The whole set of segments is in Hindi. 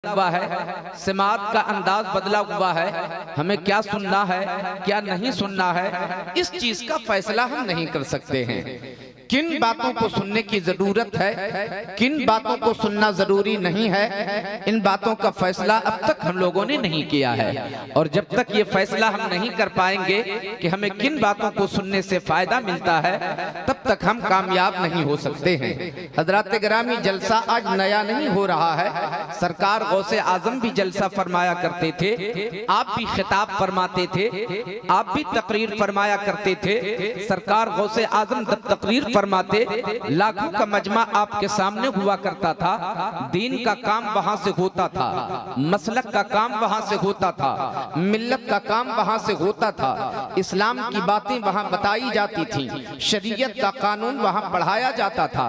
हुआ है, समात का अंदाज बदला हुआ है, हमें क्या सुनना है क्या नहीं सुनना है, इस चीज का फैसला हम नहीं कर सकते हैं। किन बातों को सुनने की जरूरत है, किन बातों को सुनना जरूरी नहीं है, इन बातों का फैसला अब तक हम लोगों ने नहीं किया है। और जब तक ये फैसला हम नहीं कर पाएंगे कि हमें किन बातों को सुनने से फायदा मिलता है, तब तक हम कामयाब नहीं हो सकते हैं। हजरात गिरामी, जलसा आज नया नहीं हो रहा है। सरकार गौसे आजम भी जलसा फरमाया करते थे, आप भी खिताब फरमाते थे, आप भी तकरीर फरमाया करते थे। सरकार गौसे आजम जब तकरीर फरमाते, लाखों का मजमा आपके सामने हुआ करता था। दीन का काम वहां से होता था, मसलक का काम वहां से होता था, मिल्लत का काम वहां से होता था, इस्लाम की बातें वहां बताई जाती थी, शरीयत का कानून वहां पढ़ाया जाता था।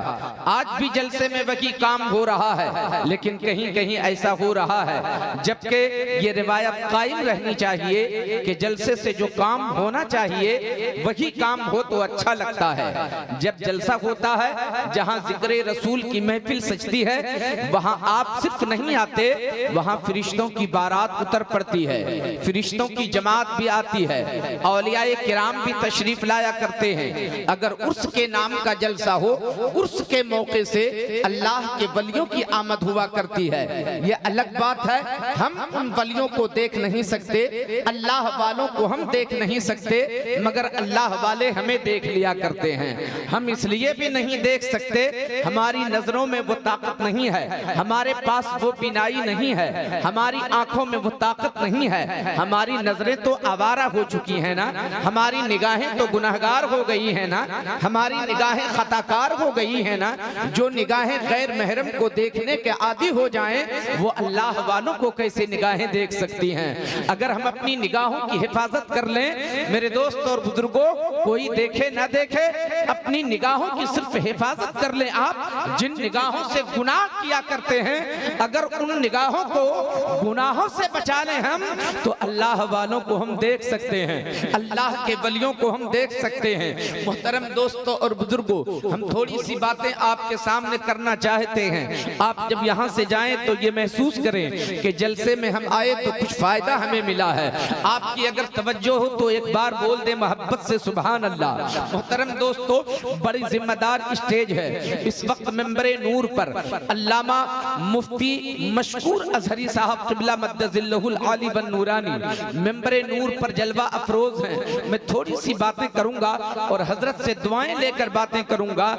आज भी जलसे में वही काम हो रहा है, लेकिन कहीं कहीं ऐसा हो रहा है जबकि ये रिवायत कायम रहनी चाहिए कि जलसे से जो काम होना चाहिए वही काम हो तो अच्छा लगता है। जब जलसा होता है, जहां जिक्र रसूल की महफिल सजती है, वहां आप सिर्फ नहीं आते, वहां फरिश्तों की बारात उतर पड़ती है, फरिश्तों की जमात भी आती है, औलियाए किराम भी तशरीफ लाया करते हैं। अगर उर्स के नाम का जलसा हो, उर्स के मौके से अल्लाह के वलियों की आमद हुआ करती है। ये अलग बात है, हम उन वलियों को देख नहीं सकते, अल्लाह वालों को हम देख नहीं सकते, मगर अल्लाह वाले हमें देख लिया करते हैं। हम इसलिए भी नहीं देख सकते, हमारी नजरों में वो ताकत नहीं है, हमारे पास वो बिनाई नहीं है, हमारी आंखों में वो ताकत नहीं है। हमारी नजरें तो आवारा हो चुकी हैं ना, हमारी निगाहें तो गुनहगार हो गई हैं ना, हमारी निगाहें खताकार हो गई हैं ना। जो निगाहें गैर महरम को देखने के आदी हो जाएं, वो अल्लाह वालों को कैसे निगाहें देख सकती हैं। अगर हम अपनी निगाहों की हिफाजत कर लें, मेरे दोस्त और बुजुर्गों, कोई देखे ना देखे, अपनी निगाहों की सिर्फ हिफाजत कर लें। आप जिन निगाहों से गुनाह किया करते हैं, अगर उन निगाहों को गुनाहों से बचा लें हम, तो अल्लाह वालों को हम देख सकते हैं, अल्लाह के वलियों को हम देख सकते हैं। मोहतरम दोस्तों और बुजुर्गों, हम थोड़ी सी बातें आपके सामने करना चाहते हैं। आप जब यहाँ से जाएं तो ये महसूस करें कि जलसे में हम आए तो कुछ फायदा हमें मिला है। आपकी अगर तवज्जो हो तो एक बार बोल दे मोहब्बत से सुभान अल्लाह। मोहतरम दोस्तों, बड़ी जिम्मेदार स्टेज है। इस वक्त मेंबरे नूर पर अल्लामा मुफ्ती मशकूर अजहरी साहब क़िबला मद्दजिल्लहुल आली वन नूरानी मेंबरे नूर पर जलवा अफरोज हैं। मैं थोड़ी सी बातें करूंगा और हजरत से दुआएं लेकर बातें करूंगा।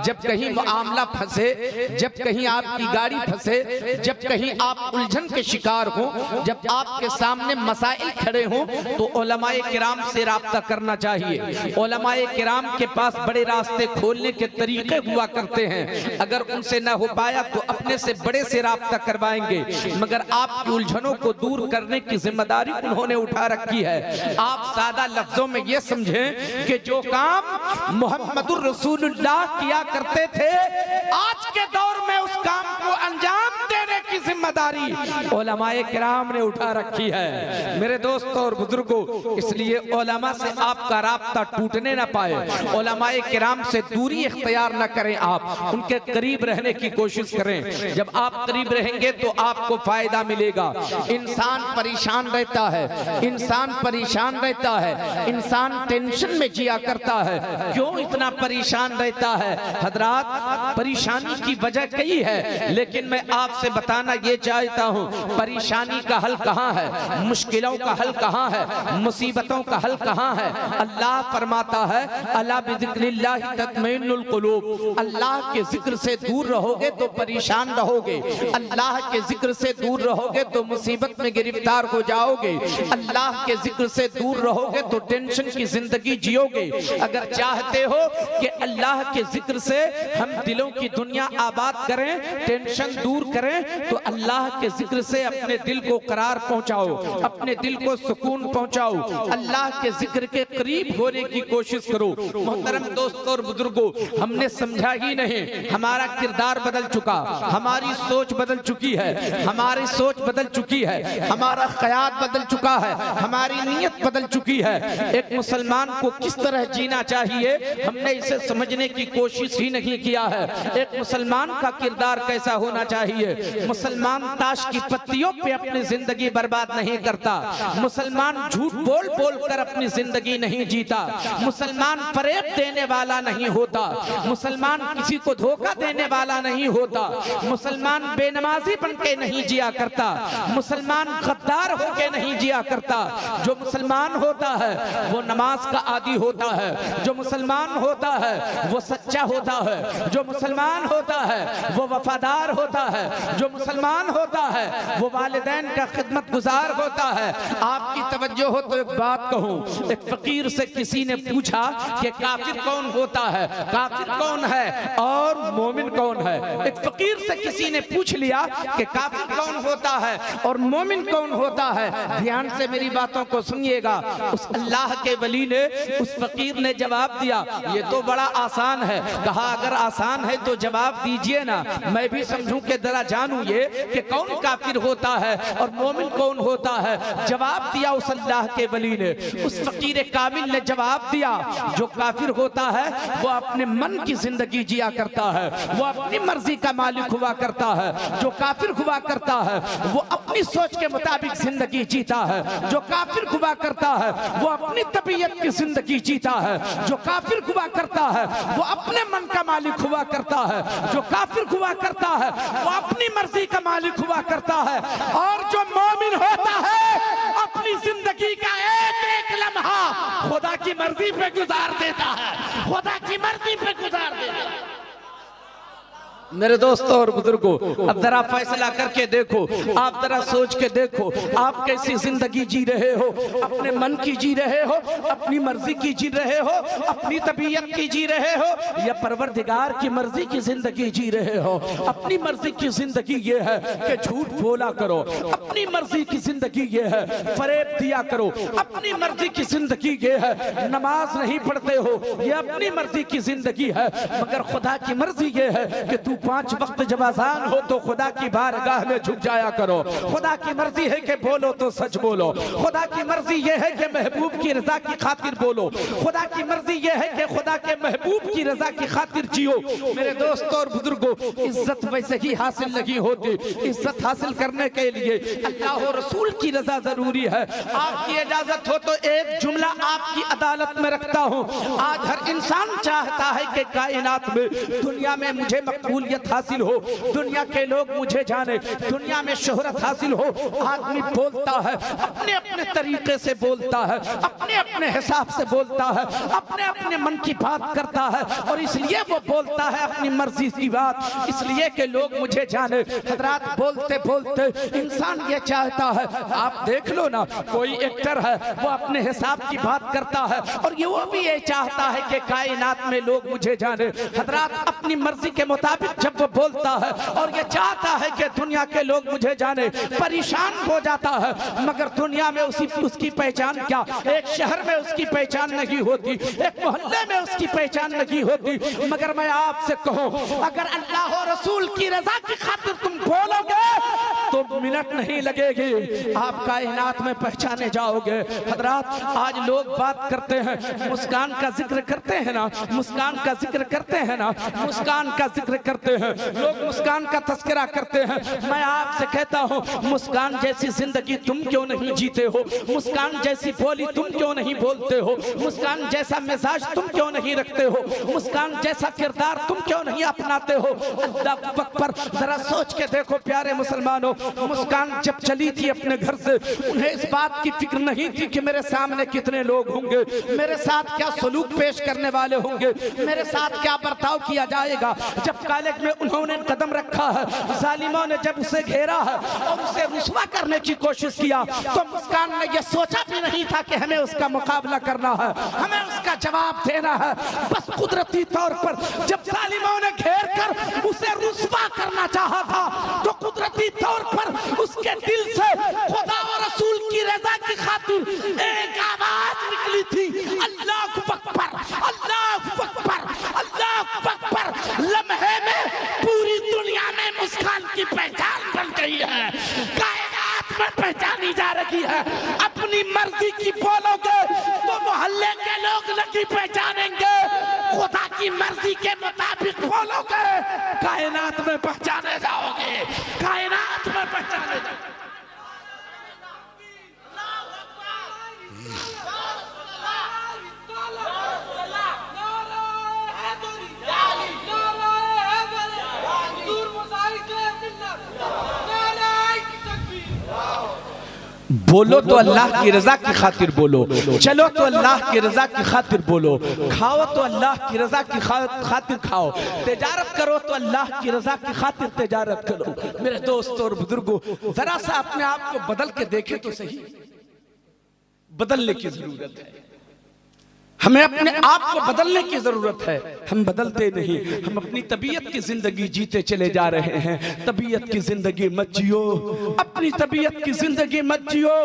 जब कहीं मामला फंसे, जब कहीं आपकी गाड़ी फंसे, जब कहीं आप उलझन के शिकार हो, जब आपके सामने मसाइल खड़े हों, तो उलमाए किराम से राब्ता करना चाहिए। उलमाए किराम के पास बड़े रास्ते खोलने के तरीके हुआ करते हैं। अगर उनसे ना हो पाया तो अपने से बड़े से राब्ता करवाएंगे, मगर आपकी उलझनों को दूर करने की जिम्मेदारी उन्होंने उठा रखी है। आप सादा लफ्जों में ये समझें कि जो काम मोहम्मदुर रसूलुल्लाह किया करते थे, आज के दौर में उस काम को अंजाम देने की जिम्मेदारी उलमाए किराम ने उठा रखी है। मेरे दोस्तों और बुजुर्गों, इसलिए उलमा से आपका राब्ता टूटने ना पाए, उलमाए किराम से दूरी इख्तियार न करें, आप उनके करीब रहने की कोशिश करें। जब आप करीब रहेंगे तो आपको फायदा मिलेगा। इंसान परेशान रहता है, इंसान परेशान रहता है, इंसान टेंशन में जिया करता है। क्यों इतना परेशान रहता है? हजरात, परेशानी की वजह कई है, लेकिन मैं आपसे बताना ये चाहता हूँ, परेशानी का हल कहाँ है, मुश्किलों का हल कहाँ है, मुसीबतों का हल कहाँ है। अल्लाह फरमाता है, अला बिज़िक्रिल्लाहि तत्मइन्नुल कुलूब। अल्लाह के जिक्र से दूर रहोगे तो परेशान रहोगे, अल्लाह के जिक्र से दूर रहोगे तो मुसीबत में गिरफ्तार हो जाओगे, अल्लाह के जिक्र से दूर रहोगे तो टेंशन की जिंदगी जियोगे। अगर चाहते हो कि अल्लाह के जिक्र से हम दिलों की दुनिया आबाद करें, टेंशन दूर करें, तो अल्लाह के जिक्र से अपने दिल को करार पहुंचाओ, अपने दिल को सुकून पहुंचाओ, अल्लाह के जिक्र के करीब होने की कोशिश करो। मोहतरम दोस्तों और बुजुर्गों, हमने समझा ही नहीं, हमारा किरदार बदल चुका, हमारी सोच बदल चुकी है, हमारी सोच बदल चुकी है, हमारा ख्याल बदल चुका है, हमारी नीयत बदल चुकी है। एक मुसलमान को किस तरह जीना चाहिए, हमने इसे समझने की कोशिश ही नहीं किया है। एक मुसलमान का किरदार कैसा होना चाहिए, मुसलमान मुसलमान ताश की पत्तियों पे अपनी जिंदगी बर्बाद नहीं करता, मुसलमान झूठ बोल बोल कर अपनी जिंदगी नहीं जीता, मुसलमान फरेब देने वाला नहीं होता, मुसलमान किसी को धोखा देने वाला नहीं होता, मुसलमान बेनमाजी बन के नहीं जिया करता, मुसलमान गद्दार होके नहीं जिया करता। जो मुसलमान होता है वो नमाज का आदी होता है, जो मुसलमान होता है वो सच्चा होता है, जो मुसलमान होता है वो वफादार होता है, जो मुसलमान होता है वो वालिदैन का खिदमत गुजार होता है। आपकी तवज्जो हो तो एक बात कहूं, एक फकीर से किसी ने पूछा कि काफिर कौन होता है, काफिर कौन है और मोमिन कौन है। एक फकीर से किसी ने पूछ लिया कि काफिर कौन होता है और मोमिन कौन होता है। ध्यान से मेरी बातों को सुनिएगा। उस अल्लाह के वली ने, उस फकीर ने जवाब दिया, ये तो बड़ा आसान है। कहा अगर आसान है तो जवाब दीजिए ना, मैं भी समझूं कि जरा जानूं ये कि कौन काफिर होता है और मोमिन कौन होता है। जवाब दिया उस अल्लाह के वली ने, उस फकीर कामिल ने जवाब दिया, जो काफिर होता है वो अपने मन की जिंदगी जिया करता है, वो अपनी मर्जी का मालिक हुआ करता है। जो काफिर हुआ करता है वो अपनी सोच के मुताबिक जिंदगी जीता है, जो काफिर हुआ करता है वो अपनी तबीयत की जिंदगी जीता है, जो काफिर हुआ करता है वो अपने मन का मालिक हुआ करता है, जो काफिर हुआ करता है वो अपनी मर्जी का मालिक हुआ करता है। और जो मोमिन होता है अपनी जिंदगी का एक एक लम्हा खुदा की मर्जी पे गुजार देता है, खुदा की मर्जी पे गुजार देता है। मेरे दोस्तों और बुजुर्गों, अब जरा फैसला करके देखो, आप जरा सोच के देखो, आप कैसी जिंदगी जी रहे हो। अपने मन की जी रहे हो, अपनी मर्जी की जी रहे हो, अपनी तबीयत की जी रहे हो, या परवरदिगार की मर्जी की जिंदगी जी रहे हो। अपनी मर्जी की जिंदगी ये है कि झूठ बोला करो, अपनी मर्जी की जिंदगी ये है फरेब दिया करो, अपनी मर्जी की जिंदगी ये है नमाज नहीं पढ़ते हो, ये अपनी मर्जी की जिंदगी है। मगर खुदा की मर्जी ये है कि तू 5 वक्त जब अज़ान हो तो खुदा की बारगाह में झुक जाया करो। खुदा की मर्जी है कि बोलो तो सच बोलो, खुदा की मर्जी ये है कि महबूब की रजा की खातिर बोलो, खुदा की मर्जी ये है कि खुदा के महबूब की रजा की खातिर जियो। मेरे दोस्तों और बुजुर्गों, इज्जत वैसे ही हासिल नहीं होती। इज्जत हासिल करने के लिए अल्लाह और रसूल की रजा जरूरी है। आपकी इजाजत हो तो एक जुमला आपकी अदालत में रखता हूँ। आज हर इंसान चाहता है कि कायनात में, दुनिया में मुझे मकबूलियत हासिल हो, दुनिया के लोग मुझे जाने, दुनिया में शोहरत हासिल हो। आदमी बोलता है, अपने अपने तरीके से बोलता है, अपने अपने हिसाब से बोलता है, अपने अपने मन की बात करता है, और इसलिए वो बोलता है अपनी मर्जी की बात, इसलिए कि लोग मुझे जाने। हजरात, बोलते बोलते इंसान ये चाहता है, आप देख लो ना, कोई एक्टर है वो अपने हिसाब की बात करता है और ये वो भी ये चाहता है कि कायनात में लोग मुझे जाने। हजरात, अपनी मर्जी के मुताबिक जब वो बोलता है और ये चाहता है कि दुनिया के लोग मुझे जाने, परेशान हो जाता है। मगर दुनिया में उसकी पहचान क्या, एक शहर में उसकी पहचान नहीं होती, एक मोहल्ले में उसकी पहचान नहीं होती। मगर मैं आपसे कहूं, अगर अल्लाह और रसूल की रजा की खातिर तुम बोलोगे तो मिनट नहीं लगेगी, आप कायनात में पहचाने जाओगे। हजरात, आज लोग बात करते हैं, मुस्कान का जिक्र करते हैं ना, मुस्कान का जिक्र करते हैं ना, मुस्कान का जिक्र करते हैं लोग, मुस्कान का तस्करा करते हैं। मैं आपसे कहता हूं, मुस्कान जैसी जिंदगी तुम क्यों नहीं जीते हो, मुस्कान जैसी बोली तुम क्यों नहीं बोलते हो, मुस्कान जैसा मिजाज तुम क्यों नहीं रखते हो, मुस्कान जैसा किरदार तुम क्यों नहीं अपनाते हो। अल्लाह अकबर, जरा सोच के देखो प्यारे मुसलमानों, मुस्कान जब चली थी अपने घर से, उन्हें इस बात की फिक्र नहीं थी कि मेरे सामने कितने लोग होंगे, मेरे साथ क्या सलूक पेश करने वाले होंगे, मेरे साथ क्या बर्ताव किया जाएगा। जब कॉलेज में उन्होंने कदम रखा है, जालिमों ने जब उसे घेरा है और उसे रुस्वा करने की कोशिश किया, तो मुस्कान ने यह सोचा भी नहीं था कि हमें उसका मुकाबला करना है, हमें उसका जवाब देना है। बस कुदरती तौर पर जब जालिमों ने घेर कर उसे रुस्वा करना चाहा था, तो कुदरती तौर पर उसके दिल से खुदा और रसूल की रजा की खातिर एक आवाज निकली थी, अल्लाह अकबर, अल्लाह अकबर, अल्लाह अकबर। लम्हे में पूरी दुनिया में मुस्कान की पहचान बन गई है, कायनात में पहचानी जा रही रखी है। अपनी मर्जी की बोलोगे तो मोहल्ले के लोग नहीं पहचानेंगे, खुदा की मर्जी के मुताबिक बोलोगे कायनात में पहचाने जाओगे, कायनात में पहचाने जाओगे। बोलो तो अल्लाह की रजा की खातिर बोलो, चलो तो अल्लाह की रजा की खातिर बोलो, खाओ तो अल्लाह की रजा की खातिर खाओ, तिजारत करो तो अल्लाह की रजा की खातिर तिजारत करो। मेरे दोस्तों और बुजुर्गों, जरा सा अपने आप को बदल के देखें तो सही। बदलने की जरूरत है, हमें अपने आप को बदलने की जरूरत है। हम बदलते नहीं, हम अपनी तबीयत की जिंदगी जीते चले जा रहे हैं। तबीयत की जिंदगी मत जियो, अपनी तबीयत की जिंदगी मत जियो,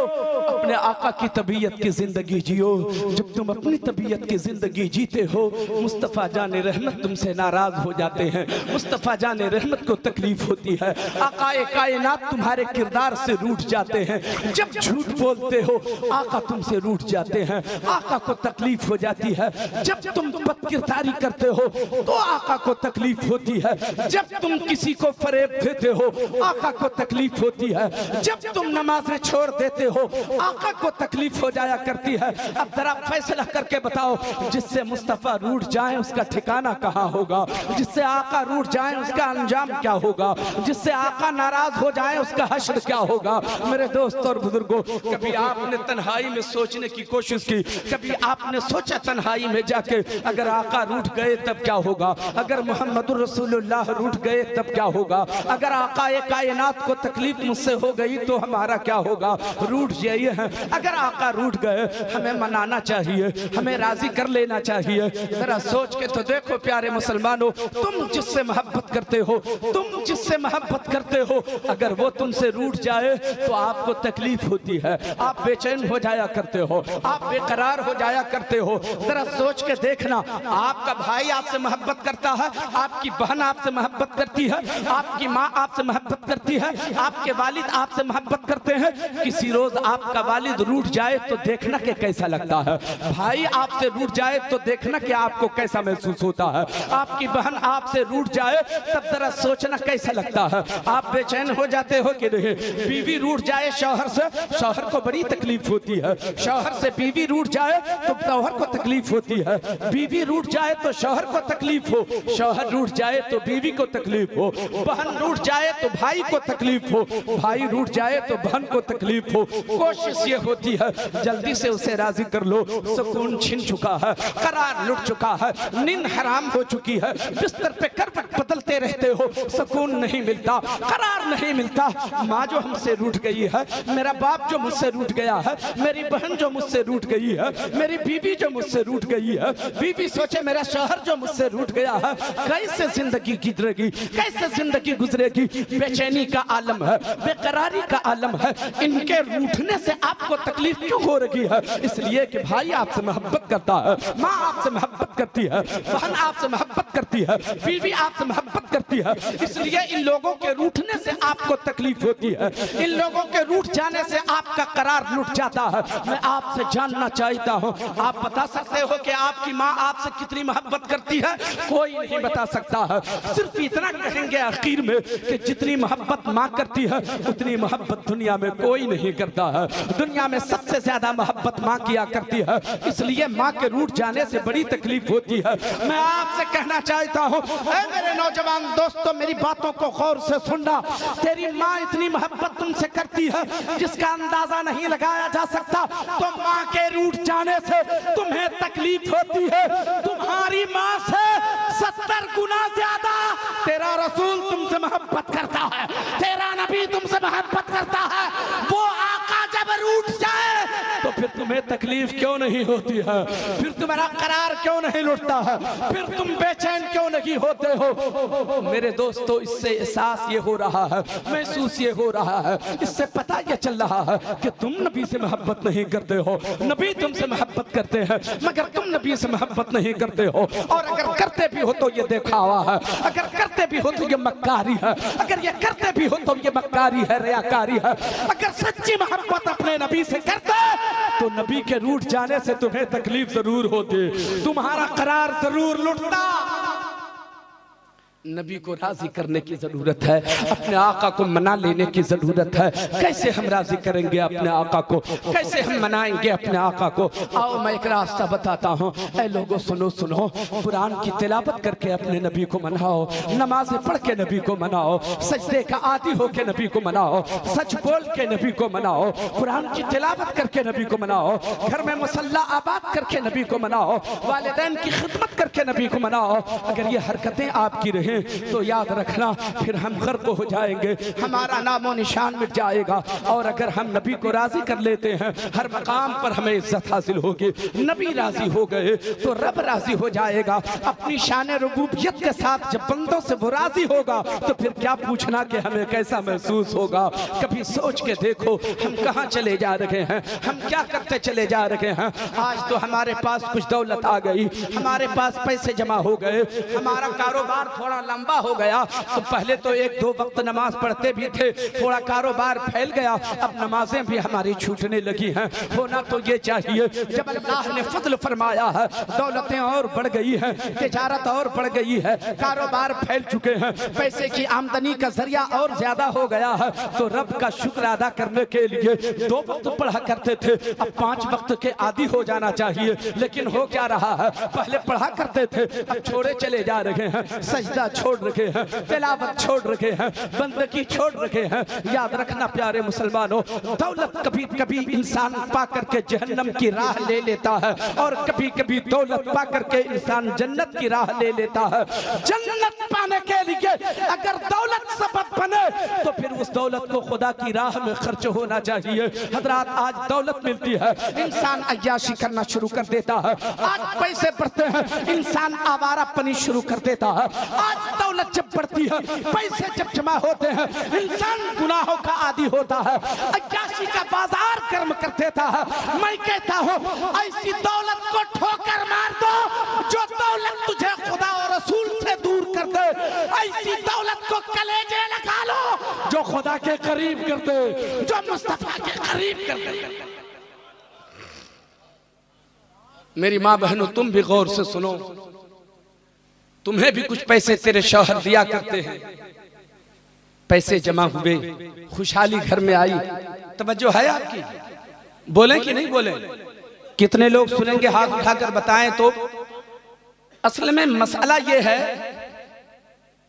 अपने आका की तबीयत की जिंदगी जियो। जब तुम अपनी तबीयत की जिंदगी जीते हो, मुस्तफ़ा जाने रहमत तुमसे नाराज हो जाते हैं, मुस्तफ़ा जाने रहमत को तकलीफ होती है, आकाए कायनात तुम्हारे किरदार से रूठ जाते हैं। जब झूठ बोलते हो आका तुमसे रूठ जाते हैं, आका को तकलीफ हो जाती है। जब तुम बदकिरदारी करते हो तो आका को तकलीफ होती है। जब तुम किसी को फरेब देते हो आका को तकलीफ होती है। जब तुम नमाजें छोड़ देते हो आका को तकलीफ हो जाया करती है। अब जरा फैसला करके बताओ, जिससे मुस्तफा रूठ जाए उसका ठिकाना कहाँ होगा, जिससे आका रूठ जाए उसका अंजाम क्या होगा, जिससे आका नाराज हो जाए उसका हश्र क्या होगा। मेरे दोस्तों और बुजुर्गों, कभी आपने तन्हाई में सोचने की कोशिश की, कभी आपने सोचा तन्हाई में जाके अगर आका रूठ गए तब क्या होगा, अगर मोहम्मदुर रसूलुल्लाह रूठ गए तब क्या होगा, अगर आका कायनात को तकलीफ मुझसे हो गई तो हमारा क्या होगा। रूठ जाइए हैं, अगर आका रूठ गए हमें मनाना चाहिए, हमें राजी कर लेना चाहिए। जरा सोच के तो देखो प्यारे मुसलमानों, तुम जिससे मोहब्बत करते हो, तुम जिससे मोहब्बत करते हो, अगर वो तुमसे रूठ जाए तो आपको तकलीफ होती है, आप बेचैन हो जाया करते हो, आप बेकरार हो जाया करते हो। जरा सोच के देखना, आपका भाई आपसे मोहब्बत करता है, आपकी बहन आपसे मोहब्बत करती है, आपकी माँ आपसे मोहब्बत करती है, आपके वालिद आपसे मोहब्बत करते हैं। किसी रोज आपका वालिद रूठ जाए तो देखना कि कैसा लगता है, भाई आपसे रूठ जाए तो देखना कि आपको कैसा महसूस होता है, आपकी बहन आपसे रूठ जाए तब जरा सोचना कैसा लगता है। आप बेचैन हो जाते हो कि नहीं। बीवी रूठ जाए शौहर से, शौहर को बड़ी तकलीफ होती है, शौहर से बीवी रूठ जाए तो शौहर को तकलीफ होती है, बीवी रूठ जाए तो शौहर को तकलीफ हो, शौहर रूठ जाए तो बीवी को तकलीफ हो, बहन रूठ जाए तो भाई को तकलीफ हो, भाई रूठ जाए तो बहन को तकलीफ हो। कोशिश ये होती है जल्दी से उसे राजी कर लो। सुकून छिन चुका है, करार लुट चुका है, नींद हराम हो चुकी है, बिस्तर पे करवट बदलते रहते हो, सुकून नहीं मिलता, करार नहीं मिलता। माँ जो हमसे रूठ गई है, मेरा बाप जो मुझसे रूठ गया है, मेरी बहन जो मुझसे रूठ गई है, मेरी बीवी जो मुझसे रूठ गई है, बीवी सोचे मेरा शौहर जो मुझसे रूठ गया है, कैसे जिंदगी गुजरेगी, कैसे जिंदगी गुजरेगी। बेचैनी का आलम है, बेकरारी का आलम है। इनके रूठने से आपको तकलीफ क्यों हो रही है? इसलिए कि भाई आपसे मोहब्बत करता है, माँ आपसे मोहब्बत करती है, बहन आपसे मोहब्बत करती है, बीवी आपसे मोहब्बत करती है, इसलिए इन लोगों के रूठने से आपको तकलीफ होती है, इन लोगों के रूठ जाने से आपका करार लुट जाता है। मैं आपसे जानना चाहता हूँ, आप बता सकते हो कि आपकी माँ आपसे कितनी मोहब्बत करती है? कोई नहीं बता सकता है। सिर्फ इतना कहेंगे आखिर में कि जितनी मोहब्बत माँ करती है उतनी मोहब्बत दुनिया में कोई नहीं करता है। दुनिया में सबसे ज्यादा मोहब्बत माँ किया करती है, इसलिए माँ के रूठ जाने से बड़ी तकलीफ होती है। मैं आपसे कहना चाहता हूँ, मेरे नौजवान दोस्तों, मेरी बातों को गौर से सुनना। तेरी माँ इतनी मोहब्बत तुमसे करती है जिसका अंदाजा नहीं लगाया जा सकता। तो माँ के रूठ जाने से तुम्हें तकलीफ होती है, तुम्हारी माँ से 70 गुना ज्यादा तेरा रसूल तुमसे मोहब्बत करता है, तेरा नबी तुमसे मोहब्बत करता है। वो आका जब रूठ जाए तो फिर तुम्हें तकलीफ तकलीफ क्यों नहीं होती है, फिर तुम्हारा करार क्यों नहीं लुटता है, फिर तुम बेचैन क्यों नहीं होते हो। मेरे दोस्तों, इससे एहसास ये हो रहा है, महसूस ये हो रहा है, इससे पता ये चल रहा है कि तुम नबी से मोहब्बत नहीं करते हो। नबी तुमसे मोहब्बत करते हैं मगर तुम नबी से मोहब्बत नहीं करते हो। और अगर करते भी हो तो ये दिखावा है, अगर करते भी हो तो ये मक्कारी है, अगर ये करते भी हो तो ये मक्कारी है, रियाकारी है। अगर सच्ची मोहब्बत अपने नबी से करते तो नबी के रूठ जाने से तुम्हें तकलीफ जरूर होती, तुम्हारा करार जरूर लुटता। नबी को राजी करने की जरूरत है, अपने आका को मना लेने की जरूरत है। कैसे हम राजी करेंगे अपने आका को, कैसे हम मनाएंगे अपने आका को। आओ मैं एक रास्ता बताता हूँ। ऐ लोगों सुनो सुनो, कुरान की तिलावत करके अपने नबी को मनाओ, नमाज़ें पढ़ के नबी को मनाओ, सजदे का आदी हो के नबी को मनाओ, सच बोल के नबी को मनाओ, कुरान की तिलावत करके नबी को मनाओ, घर में मुसल्ला आबाद करके नबी को मनाओ, वालिदैन की खिदमत करके नबी को मनाओ। अगर ये हरकतें आपकी रहे तो याद रखना फिर हम गर्क हो जाएंगे, हमारा नामो निशान मिट जाएगा। और अगर हम नबी को राजी कर लेते हैं हर मकाम पर हमें इज्जत हासिल होगी। नबी राजी हो गए तो रब राजी हो जाएगा। अपनी शान रुबूबियत के साथ जब बंदों से वो राजी होगा तो फिर क्या पूछना कि हमें कैसा महसूस होगा। कभी सोच के देखो हम कहाँ चले जा रहे हैं, हम क्या करते चले जा रहे हैं। आज तो हमारे पास कुछ दौलत आ गई, हमारे पास पैसे जमा हो गए, हमारा कारोबार थोड़ा लंबा हो गया। तो पहले तो एक दो वक्त नमाज पढ़ते भी थे, थोड़ा कारोबार फैल गया, अब नमाजें भी हमारी छूटने लगी हैं। होना तो ये चाहिए, जब अल्लाह ने फजल फरमाया है, दौलतें और बढ़ गई है, तिजारत और बढ़ गई है, कारोबार फैल चुके हैं, पैसे की आमदनी का जरिया और ज्यादा हो गया है, तो रब का शुक्र अदा करने के लिए 2 वक्त पढ़ा करते थे, अब 5 वक्त के आदी हो जाना चाहिए। लेकिन हो क्या रहा है, पहले पढ़ा करते थे, अब छोड़े चले जा रहे हैं, सजदा छोड़ रखे हैं, तिलावत छोड़ रखे हैं, बंदगी छोड़ रखे हैं। याद रखना प्यारे मुसलमानों, दौलत कभी कभी इंसान पा करके जहन्नम की राह ले लेता है और कभी कभी दौलत पा करके इंसान जन्नत की राह ले लेता है। जन्नत पाने के लिए अगर दौलत सबब बने तो फिर उस दौलत को खुदा की राह में खर्च होना चाहिए। हजरात, आज दौलत मिलती है, इंसान अय्याशी करना शुरू कर देता है। आज पैसे बढ़ते हैं, इंसान आवारापनी शुरू कर देता है। आज दौलत जब बढ़ती है, पैसे जब जमा होते हैं, इंसान गुनाहों का आदी होता है, अय्याशी का बाजार कर्म कर देता है। मैं कहता हूँ ऐसी दौलत को ठोकर मार दो जो दौलत तुझे खुदा और रसूल से दूर कर दे। ऐसी दौलत को कलेजे लगा लो जो खुदा के करीब कर दे, जो मुस्तफा के करीब कर दे। मेरी माँ बहनों, तुम भी गौर से सुनो, तुम्हें भी कुछ पैसे तेरे शौहर दिया करते हैं, पैसे जमा हुए, खुशहाली घर में आई, तवज्जो है आपकी? बोले कि नहीं बोले? कितने लोग सुनेंगे हाथ उठाकर बताएं तो। असल में मसला यह है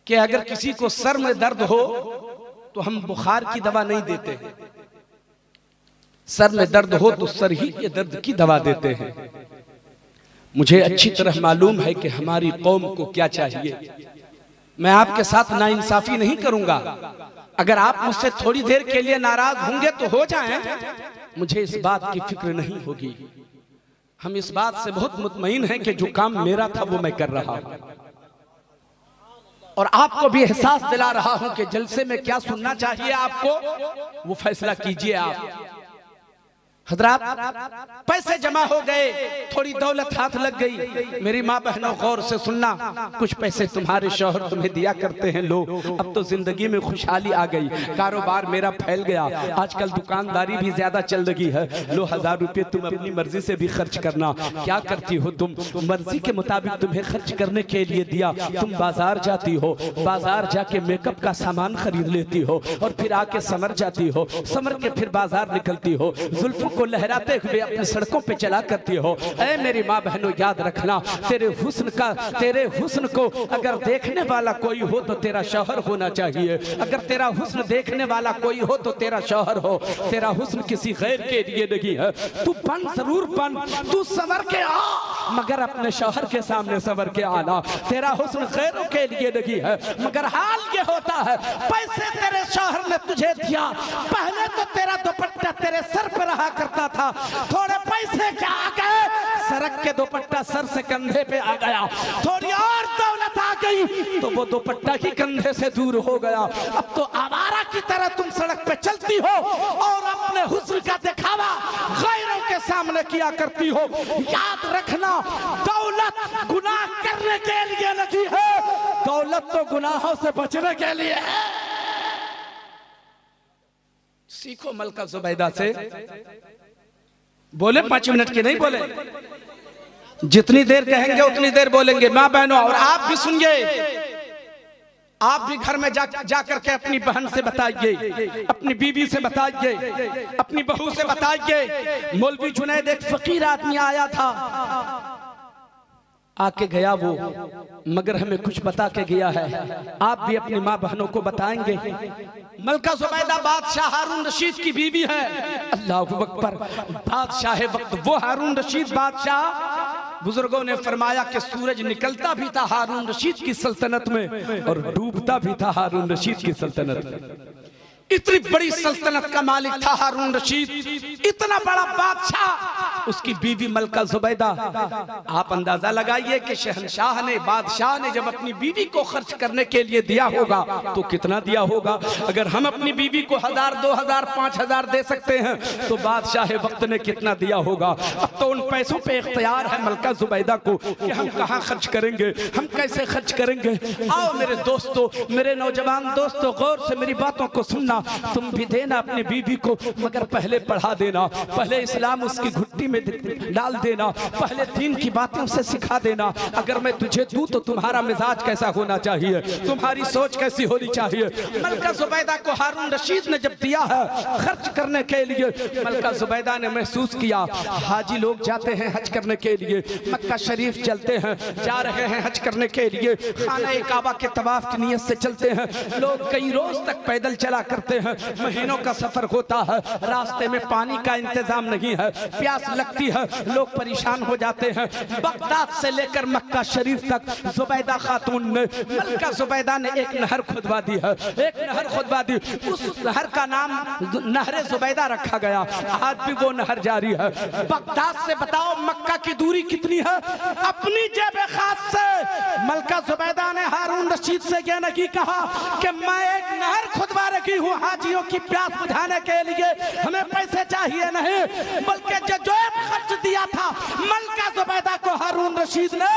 कि अगर किसी को सर में दर्द हो तो हम बुखार की दवा नहीं देते, सर में दर्द हो तो सर ही के दर्द की दवा देते हैं। मुझे अच्छी तरह मालूम है कि हमारी कौम को क्या चाहिए। मैं आपके साथ नाइंसाफी नहीं करूंगा, अगर आप मुझसे थोड़ी देर के लिए नाराज होंगे तो हो जाएं, मुझे इस बात की फिक्र नहीं होगी। हम इस बात से बहुत मुतमईन हैं कि जो काम मेरा था वो मैं कर रहा हूं, और आपको भी एहसास दिला रहा हूं कि जलसे में क्या सुनना चाहिए आपको, वो फैसला कीजिए आप। हजरात, पैसे जमा हो गए, थोड़ी दौलत हाथ लग गई। मेरी माँ बहनों, गौर से सुनना, कुछ पैसे तुम्हारे शौहर तुम्हें दिया करते हैं, लो अब तो जिंदगी में खुशहाली आ गई, कारोबार मेरा फैल गया, आजकल दुकानदारी भी ज्यादा चल रही है, लो 1000 रुपये तुम अपनी मर्जी से भी खर्च करना। क्या करती हो तुम? मर्जी के मुताबिक तुम्हें खर्च करने के लिए दिया, तुम बाजार जाती हो, बाजार जाके मेकअप का सामान खरीद लेती हो, और फिर आके समर जाती हो, समर के फिर बाजार निकलती हो, जुल्फों को लहराते हुए अपनी सड़कों पे चला करती हो। ऐ मेरी माँ बहनों, याद रखना, तेरे हुस्न को अगर देखने वाला कोई हो तो तेरा शौहर होना चाहिए। अगर तेरा हुस्न देखने वाला कोई हो तो तेरा शौहर हो। तेरा हुस्न किसी गैर के लिए नहीं है, तू बन जरूर बन, तू संवर के आ, मगर अपने शौहर के सामने संवर के आना। तेरा हुस्न गैरों के लिए नहीं है, मगर हाल ये होता है, पैसे तेरे शौहर ने तुझे दिया, पहले तो तेरा दुपट्टा तेरे सर पर रहा करता था, थोड़े पैसे क्या के दुपट्टा सर से कंधे पे आ गया, थोड़ी और दौलत आ गई तो वो दुपट्टा की कंधे से दूर हो गया। अब तो आवारा की तरह तुम सड़क पे चलती हो और अपने हुस्न का दिखावा गैरों के सामने किया करती हो। याद रखना, दौलत गुनाह करने के लिए नहीं है, दौलत तो गुनाहों से बचने के लिए है। सीखो मलका जुबैदा से। बोले 5 मिनट के नहीं बोले, जितनी देर कहेंगे उतनी देर बोलेंगे। माँ बहनों, और आप भी सुनिए, आप भी घर में जा करके अपनी बहन से बताइए, अपनी बीवी से बताइए, अपनी बहू से बताइए। मौलवी जुनैद एक फकीर आदमी आया था, आके गया वो, मगर हमें कुछ बता के गया है। आप भी अपनी माँ बहनों को बताएंगे। मलका जुबैदा बादशाह हारून रशीद की बीवी है। अल्लाहु अकबर। बादशाह वक्त वो हारून रशीद बादशाह, बुजुर्गों ने फरमाया कि सूरज निकलता भी था हारून रशीद की सल्तनत में और डूबता भी था हारून रशीद की सल्तनत में। इतनी बड़ी सल्तनत का मालिक था हारून रशीद, इतना बड़ा बादशाह, उसकी बीवी मलका जुबैदा। आप अंदाजा लगाइए कि शहंशाह ने, बादशाह ने जब अपनी बीवी को खर्च करने के लिए दिया होगा तो कितना दिया होगा। अगर हम अपनी बीवी को 1000, 2000, 5000 दे सकते हैं तो बादशाह वक्त ने कितना दिया होगा। अब तो उन पैसों पे इख्तियार है मलका जुबैदा को कि हम कहाँ खर्च करेंगे, हम कैसे खर्च करेंगे। आओ मेरे दोस्तों, मेरे नौजवान दोस्तों, गौर से मेरी बातों को सुनना। तुम भी देना अपनी बीवी को, मगर पहले पढ़ा देना, पहले इस्लाम उसकी घुट्टी में डाल देना, पहले दीन की बातें उसे सिखा देना। अगर मैं तुझे दूं तो तुम्हारा मिजाज कैसा होना चाहिए, तुम्हारी सोच कैसी होनी चाहिए। मलका जुबैदा को हारून रशीद ने जब दिया है खर्च करने के लिए, मलका जुबैदा ने महसूस किया हाजी लोग जाते हैं हज करने के लिए, मक्का शरीफ चलते हैं, जा रहे हैं हज करने के लिए, खाना काबा के तवाफ की नियत से चलते हैं। लोग कई रोज तक पैदल चला करते हैं, महीनों का सफर होता है, रास्ते में पानी का इंतजाम नहीं है, प्यास लगती है, लोग परेशान हो जाते हैं। बगदाद से लेकर मक्का शरीफ तक जुबैदा खातून ने, मलका जुबैदा ने एक नहर खुदवा दी है, एक नहर खुदवा दी। उस नहर का नाम नहरे जुबैदा रखा गया। आज भी वो नहर जारी है। बगदाद से बताओ मक्का की दूरी कितनी है। अपनी जेब खास से मलका जुबैदा ने हारून रशीद से यह नहीं कहा कि मैं एक नहर खुदवा रखी हूँ हाजियों की प्यास बुझाने के लिए, हमें पैसे चाहिए नहीं, बल्कि जो खर्च दिया था मलका जुबैदा को हारून रशीद ने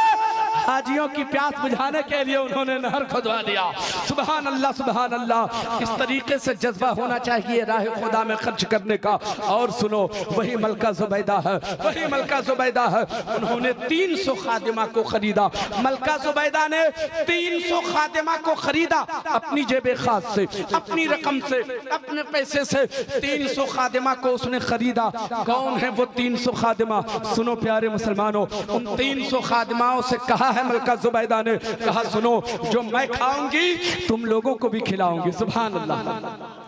हाजियों की प्यास बुझाने के लिए उन्होंने नहर खुदवा दिया। सुभान अल्लाह, सुभान अल्लाह। इस तरीके से जज्बा होना चाहिए राह खुदा में खर्च करने का। और सुनो, वही मलका जुबैदा है, वही मलका जुबैदा है। उन्होंने 300 खादिमा को खरीदा। मलका जुबैदा ने 300 खादिमा को खरीदा अपनी जेब खास से, अपनी रकम से, अपने पैसे से 300 खादिमा को उसने खरीदा। कौन है वो 300 खादिमा? सुनो प्यारे मुसलमानों, उन 300 खादिमाओं से कहा है मलका जुबैदा ने, कहा सुनो, जो मैं खाऊंगी तुम लोगों को भी खिलाऊंगी। सुभान अल्लाह।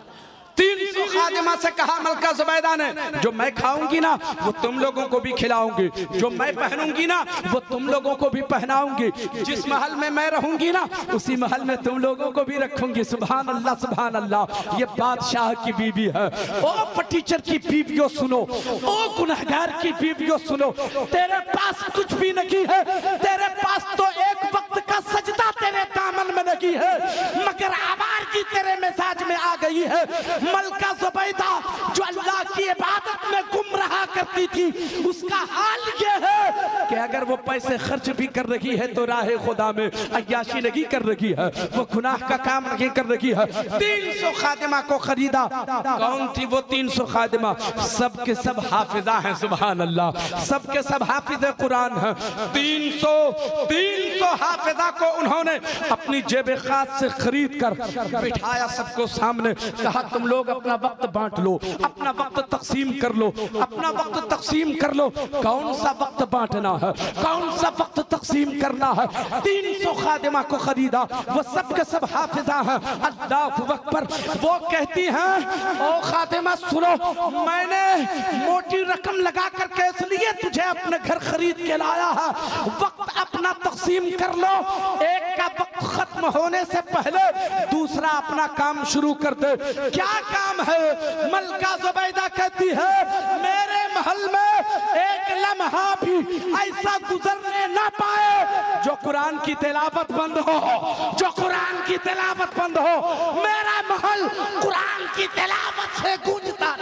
300 खादिमा से कहा मलका जुबैदा ने, जो मैं खाऊंगी ना वो तुम लोगों को भी खिलाऊंगी, जो मैं पहनूंगी ना वो तुम लोगों को भी पहनाऊंगी, जिस महल में मैं रहूंगी ना उसी महल में तुम लोगों को भी रखूंगी। सुभान अल्लाह, सुभान अल्लाह। ये बादशाह की बीवी है। ओ फटीचर की बीवियों सुनो, ओ गुनहगार की बीवियों सुनो, तेरे पास कुछ भी नहीं है, तेरे पास तो एक वक्त का सजदा तेरे दामन में नहीं है, मगर आवारगी तेरे मिजाज में आ गई है। मलका जुबैदा जो अल्लाह की इबादत में गुम रहा करती थी, उसका हाल ये है कि अगर वो पैसे खर्च भी कर रही है तो राह खुदा में अय्याशी नहीं कर रही है, वो गुनाह का काम नहीं कर रही है। 300 खादिमा को खरीदा। कौन थी वो 300 खादिमा? सब के सब हाफिजा हैं। सुभान अल्लाह। सब के सब हाफिज कुरान हैं। 300 हाफिजा को उन्होंने अपनी जेब खास से खरीद कर बिठाया सबको सामने। कहा तुम लोग अपना वक्त बांट लो, अपना वक्त तकसीम कर लो, अपना वक्त तकसीम कर लो। कौन सा वक्त बांटना है, कौन सा वक्त तकसीम करना है? 300 खादिमा को खरीदा। वो सब के सब हाफिजा हैं। अल्लाहु अकबर। वो कहती हैं, ओ खादिमा सुनो, मैंने मोटी रकम लगा करके इसलिए तुझे अपने घर खरीद के लाया है, वक्त अपना तकसीम कर लो। एक का वक्त खत्म होने से पहले दूसरा अपना काम शुरू कर दे। क्या काम है? मलका जुबैदा कहती है, मेरे महल में एक लम्हा भी ऐसा गुजरने ना पाए। जो कुरान की तिलावत बंद हो, जो कुरान की तिलावत बंद हो, मेरा महल कुरान की तिलावत से गूंजता।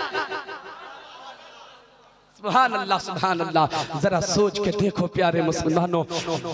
सुभान अल्लाह, सुभान अल्लाह। जरा सोच के देखो प्यारे मुसलमानों,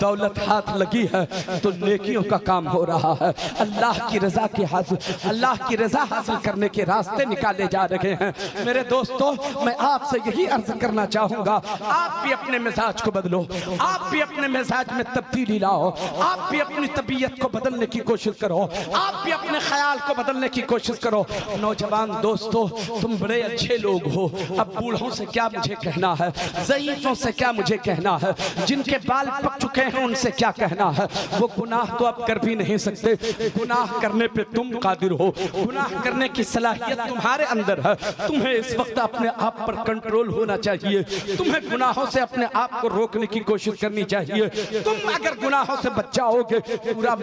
दौलत हाथ लगी है तो नेकियों का काम हो रहा है। अल्लाह की रजा के हासिल, अल्लाह की रजा हासिल करने के रास्ते निकाले जा रहे हैं। मेरे दोस्तों, मैं आपसे यही अर्ज करना चाहूंगा, आप भी अपने मिजाज को बदलो, आप भी अपने मिजाज में तब्दीली लाओ, आप भी अपनी तबीयत को बदलने की कोशिश करो, आप भी अपने ख्याल को बदलने की कोशिश करो। नौजवान दोस्तों, तुम बड़े अच्छे लोग हो, अब बूढ़ों से क्या मुझे कहना है, ज़ईफ़ों से क्या मुझे कहना है, जिनके बाल पक चुके हैं उनसे क्या कहना है। वो गुनाह तो अब कर भी नहीं सकते, गुनाह करने पे तुम कादिर हो, गुनाह करने की सलाहियत तुम्हारे अंदर है। तुम्हें इस वक्त अपने आप पर कंट्रोल होना चाहिए, तुम्हें गुनाहों से अपने आप को रोकने की कोशिश करनी चाहिए। तुम अगर गुनाहों से बच जाओगे, पूरा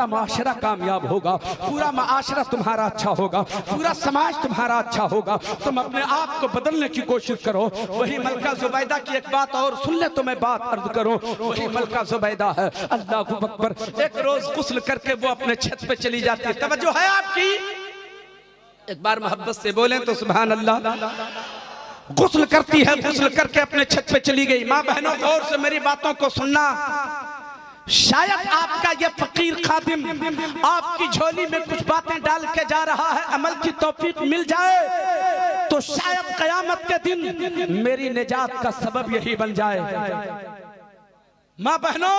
माशरा कामयाब होगा, पूरा माशरा तुम्हारा अच्छा होगा, पूरा समाज तुम्हारा अच्छा होगा। तुम अपने आप को बदलने की कोशिश करो। वही मलका जुबैदा की एक बात और सुन ले, तो मैं बात अर्ज करूं। वही मलका जुबैदा है, अल्लाह अकबर, एक रोज गुस्ल करके वो अपने छत पे चली जाती है। तवज्जो है आपकी? एक बार मोहब्बत से बोलें तो सुभान अल्लाह। गुस्ल करती है, गुस्ल करके अपने छत पे चली गई। माँ बहनों, गौर से मेरी बातों को सुनना। शायद आपका ये फकीर खादिम आपकी झोली में कुछ बातें डाल के जा रहा है, अमल की तौफीक मिल जाए तो शायद कयामत के दिन मेरी निजात का सबब यही बन जाए। माँ बहनों,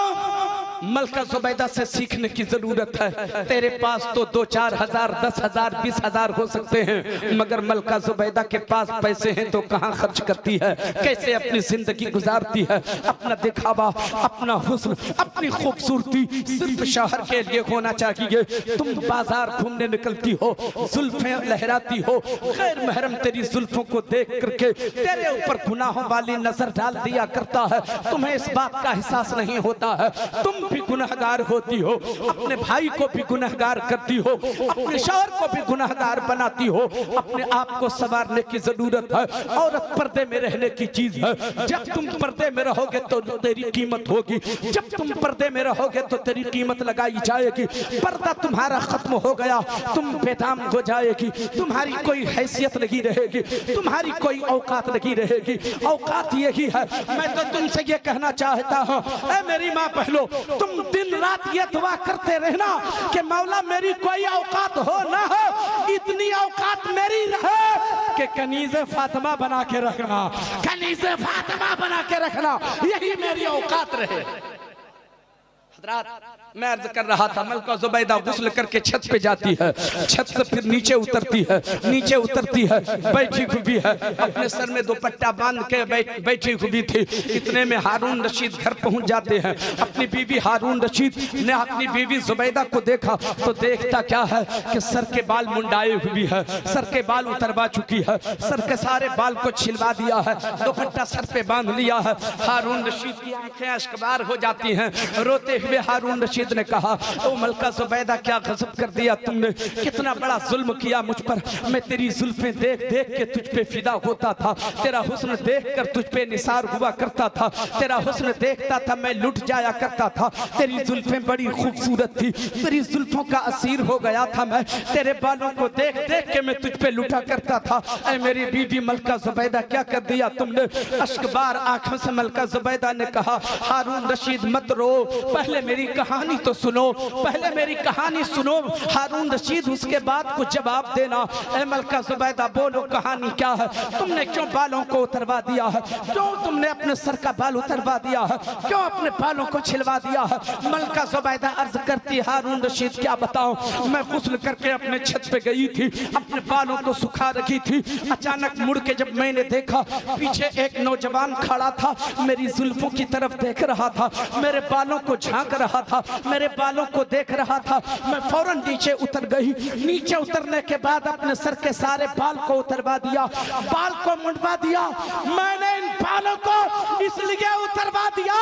मलका जुबैदा से सीखने की जरूरत है। तेरे पास तो 2-4 हजार, 10 हजार, 20 हजार हो सकते हैं, मगर मलका जुबैदा के पास पैसे हैं तो कहाँ खर्च करती है, कैसे अपनी जिंदगी गुजारती है। अपना दिखावा, अपना हुस्न, अपनी खूबसूरती सिर्फ शहर के लिए होना चाहिए। तुम बाजार घूमने निकलती हो, जुल्फें लहराती हो, गैर महरम तेरी जुल्फों को देख करके तेरे ऊपर गुनाहों वाली नजर डाल दिया करता है। तुम्हें इस बात का एहसास नहीं होता है, तुम भी गुनहगार होती हो, अपने भाई को भी गुनहगार करती हो, अपने शौहर को भी गुनहगार बनाती हो। अपने आप को संवारने की जरूरत है। औरत पर्दे में रहने की चीज है। जब तुम पर्दे में रहोगे तो तेरी कीमत होगी, जब तुम पर्दे में रहोगे तो तेरी कीमत लगाई जाएगी। पर्दा तुम्हारा खत्म हो गया, तुम बेदाम हो जाएगी, तुम्हारी कोई हैसियत नहीं रहेगी, तुम्हारी कोई औकात नहीं रहेगी। औकात यही है। मैं तो तुमसे ये कहना चाहता हूँ, ऐ मेरी माँ बहनों, तुम दिन रात ये दुआ करते रहना कि मौला मेरी कोई औकात हो ना हो, इतनी औकात मेरी रहे कि कनीज़े फातिमा बना के रखना, कनीज़े फातिमा बना के रखना, यही मेरी औकात रहे। मैं अर्ज कर रहा था, मलका जुबैदा गुस्ल करके छत पे जाती है, छत से फिर नीचे उतरती है, नीचे उतरती है, बैठी हुई है, अपने सर में दुपट्टा बांध के बैठी हुई थी। इतने में हारून रशीद घर पहुंच जाते हैं। अपनी बीवी हारून रशीद ने अपनी बीवी जुबैदा को देखा तो देखता क्या है कि सर के बाल मुंडाए हुई है, सर के बाल उतरवा चुकी है, सर के सारे बाल को छिलवा दिया है, दुपट्टा सर पे बांध लिया है। हारून रशीद की आंखें अश्कबार हो जाती हैं। रोते हुए हारून रशीद ने कहा, ओ मलका जुबैदा, क्या गजब कर दिया तुमने, कितना बड़ा जुल्म किया मुझ पर। मैं तेरी जुल्फें देख देख के तुझ पे फिदा होता था, तेरा हुस्न देख कर तुझ पे निसार हुआ करता था, तेरा हुस्न देखता था मैं लुट जाया करता था। तेरी जुल्फें बड़ी खूबसूरत थी, तेरी जुल्फों का असीर हो गया था मैं, तेरे बालों को देख देख के मैं तुझ पे लुटा करता था। ऐ मेरी बीवी मलका जुबैदा, क्या कर दिया तुमने। अश्कबार आंखों से मलका जुबैदा ने कहा, हारून रशीद मत रो, पहले मेरी कहानी तो सुनो, पहले मेरी कहानी सुनो हारून रशीद, उसके बाद कुछ जवाब देना। ए मलका जुबैदा, बोलो कहानी क्या है, तुमने क्यों बालों को उतरवा दिया है, क्यों तुमने अपने सर का बाल उतरवा दिया है, क्यों अपने बालों को छिलवा दिया है। मलका जुबैदा अर्ज करती, हारून रशीद क्या बताऊं, मैं गुस्ल करके अपने छत पे गई थी, अपने बालों को सुखा रखी थी। अचानक मुड़ के जब मैंने देखा, पीछे एक नौजवान खड़ा था, मेरी जुल्फों की तरफ देख रहा था, मेरे बालों को झांक रहा था, मेरे बालों को देख रहा था। मैं फौरन नीचे उतर गई। नीचे उतरने के बाद अपने सर के सारे बाल को उतरवा दिया, बाल को मुंडवा दिया। मैंने इन बालों को इसलिए उतरवा दिया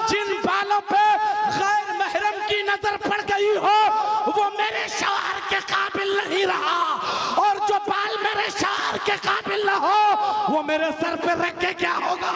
जिन बालों पे गैर महरम की नजर पड़ गई हो वो मेरे शौहर के काबिल नहीं रहा, और जो बाल मेरे शौहर के काबिल ना हो वो मेरे सर पे रख के क्या होगा।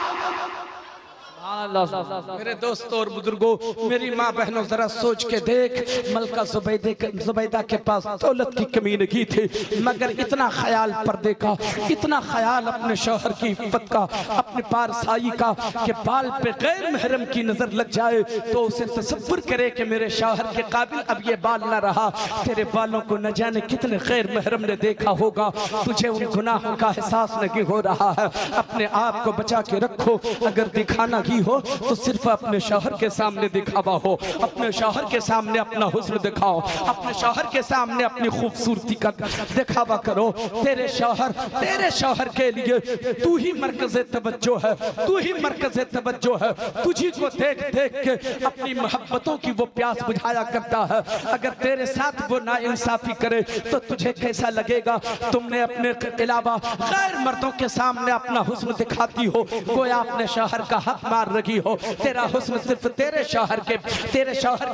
मेरे दोस्तों और बुजुर्गों, मेरी माँ बहनों, जरा सोच के देख, मलका जुबैदा के पास दौलत की कमी नहीं थी, मगर इतना ख्याल पर्दे का, इतना ख्याल अपने शौहर की इज्जत का, अपने पारसाई का, कि बाल पे गैर महरम की नजर लग जाए तो उसे तसव्वुर करे कि मेरे शौहर के काबिल अब ये बाल ना रहा। तेरे बालों को न जाने कितने गैर महरम ने देखा होगा, तुझे उन गुनाहों का एहसास नहीं हो रहा है। अपने आप को बचा के रखो। अगर दिखाना ही हो तो सिर्फ अपने शौहर के सामने दिखावा हो, अपने शौहर के सामने अपना हुस्न दिखाओ, अपने शौहर के सामने अपनी खूबसूरती का दिखावा करो। तेरे शौहर के लिए तू ही मरकज़े तवज्जो है, तू ही मरकज़े तवज्जो है। तुझी को देख देख के अपनी मोहब्बतों की वो प्यास बुझाया करता है। अगर तेरे साथ वो नाइंसाफी करे तो तुझे कैसा लगेगा? तुमने अपने अलावा गैर मर्दों के सामने अपना हुस्न दिखाती हो, गोया अपने शौहर का हक मार रही हो। तेरा हुस्न सिर्फ तेरे शौहर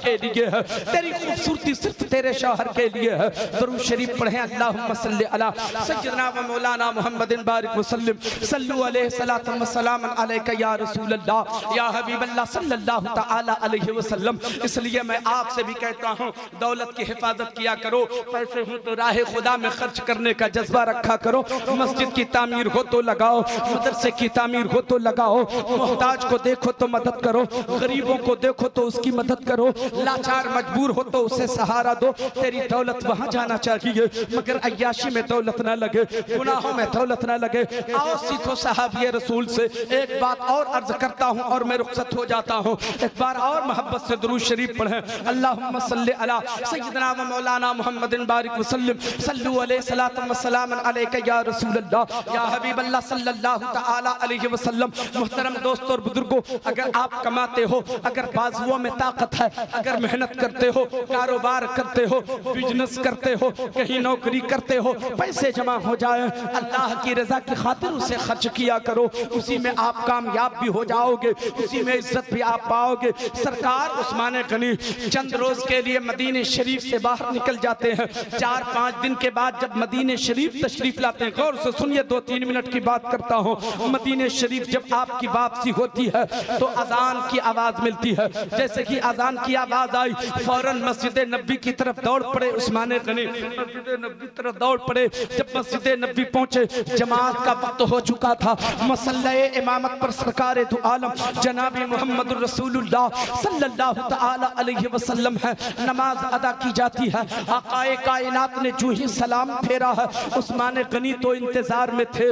के लिए है, तेरी खूबसूरती सिर्फ तेरे शौहर के लिए है। दरूद शरीफ पढ़ें, अल्लाहुम्मा सल्ली अला सय्यदना व मौलाना मुहम्मदिन बारिक वसल्लम, सल्लु अलैहि सलातम व सलामन अलैका या रसूल अल्लाह या हबीब अल्लाह सल्लल्लाहु तआला अलैहि वसल्लम। इसलिए मैं आपसे भी कहता हूँ, दौलत की हिफाजत किया करो। पैसे हो तो राह खुदा में खर्च करने का जज्बा रखा करो। मस्जिद की तामीर हो तो लगाओ, मदरसे की तामीर हो तो लगाओ, मोहताज को देखो तो मदद करो, गरीबों को देखो तो उसकी मदद करो, लाचार मजबूर हो तो उसे सहारा दो। तेरी दौलत वहाँ जाना चाहिए, मगर अय्याशी में दौलत ना लगे, गुनाहों में दौलत ना लगे। आओ सीखो सहाबिये रसूल से। एक बात और अर्ज करता हूँ और मैं रुखसत हो जाता हूँ। एक बार और मोहब्बत से दुरूद शरीफ पढ़ें, अल्लाहुम्मा सल्ली अला सय्यदना व मौलाना मुहम्मदिन बारिक वसल्लम, सल्लु अलैहि सलातम व सलामन अलैका या रसूल अल्लाह या हबीब अल्लाह सल्लल्लाहु तआला अलैहि वसल्लम। मुहतरम दोस्तों और बुजुर्गों, अगर आप कमाते हो, अगर बाजुओं में ताकत है, अगर मेहनत करते हो, कारोबार करते हो, बिजनेस करते हो, कहीं नौकरी करते हो, पैसे जमा हो जाए, अल्लाह की रजा की खातिर उसे खर्च किया करो। उसी में आप कामयाब भी हो जाओगे, उसी में इज्जत भी आप पाओगे। सरकार उस्मान गनी चंद रोज के लिए मदीने शरीफ से बाहर निकल जाते हैं। 4-5 दिन के बाद जब मदीने शरीफ तशरीफ लाते हैं, गौर से सुनिए, 2-3 मिनट की बात करता हूँ। मदीने शरीफ जब आपकी वापसी होती है तो अजान की आवाज मिलती है। जैसे कि अजान की आवाज आई, फौरन मस्जिद नबी की तरफ दौड़ पड़े उस्मान गनी, मस्जिद नबी की तरफ दौड़ पड़े। जब मस्जिद नबी पहुंचे, जमात का वक्त हो चुका था। मसल्ले इमामत पर सरकार दो आलम जनाबी मोहम्मद रसूलुल्लाह सल्लल्लाहु तआला अलैहि वसल्लम है, नमाज अदा की जाती है। आकाए कायनात ने जो ही सलाम फेरा है, उस्मान गनी तो इंतजार में थे,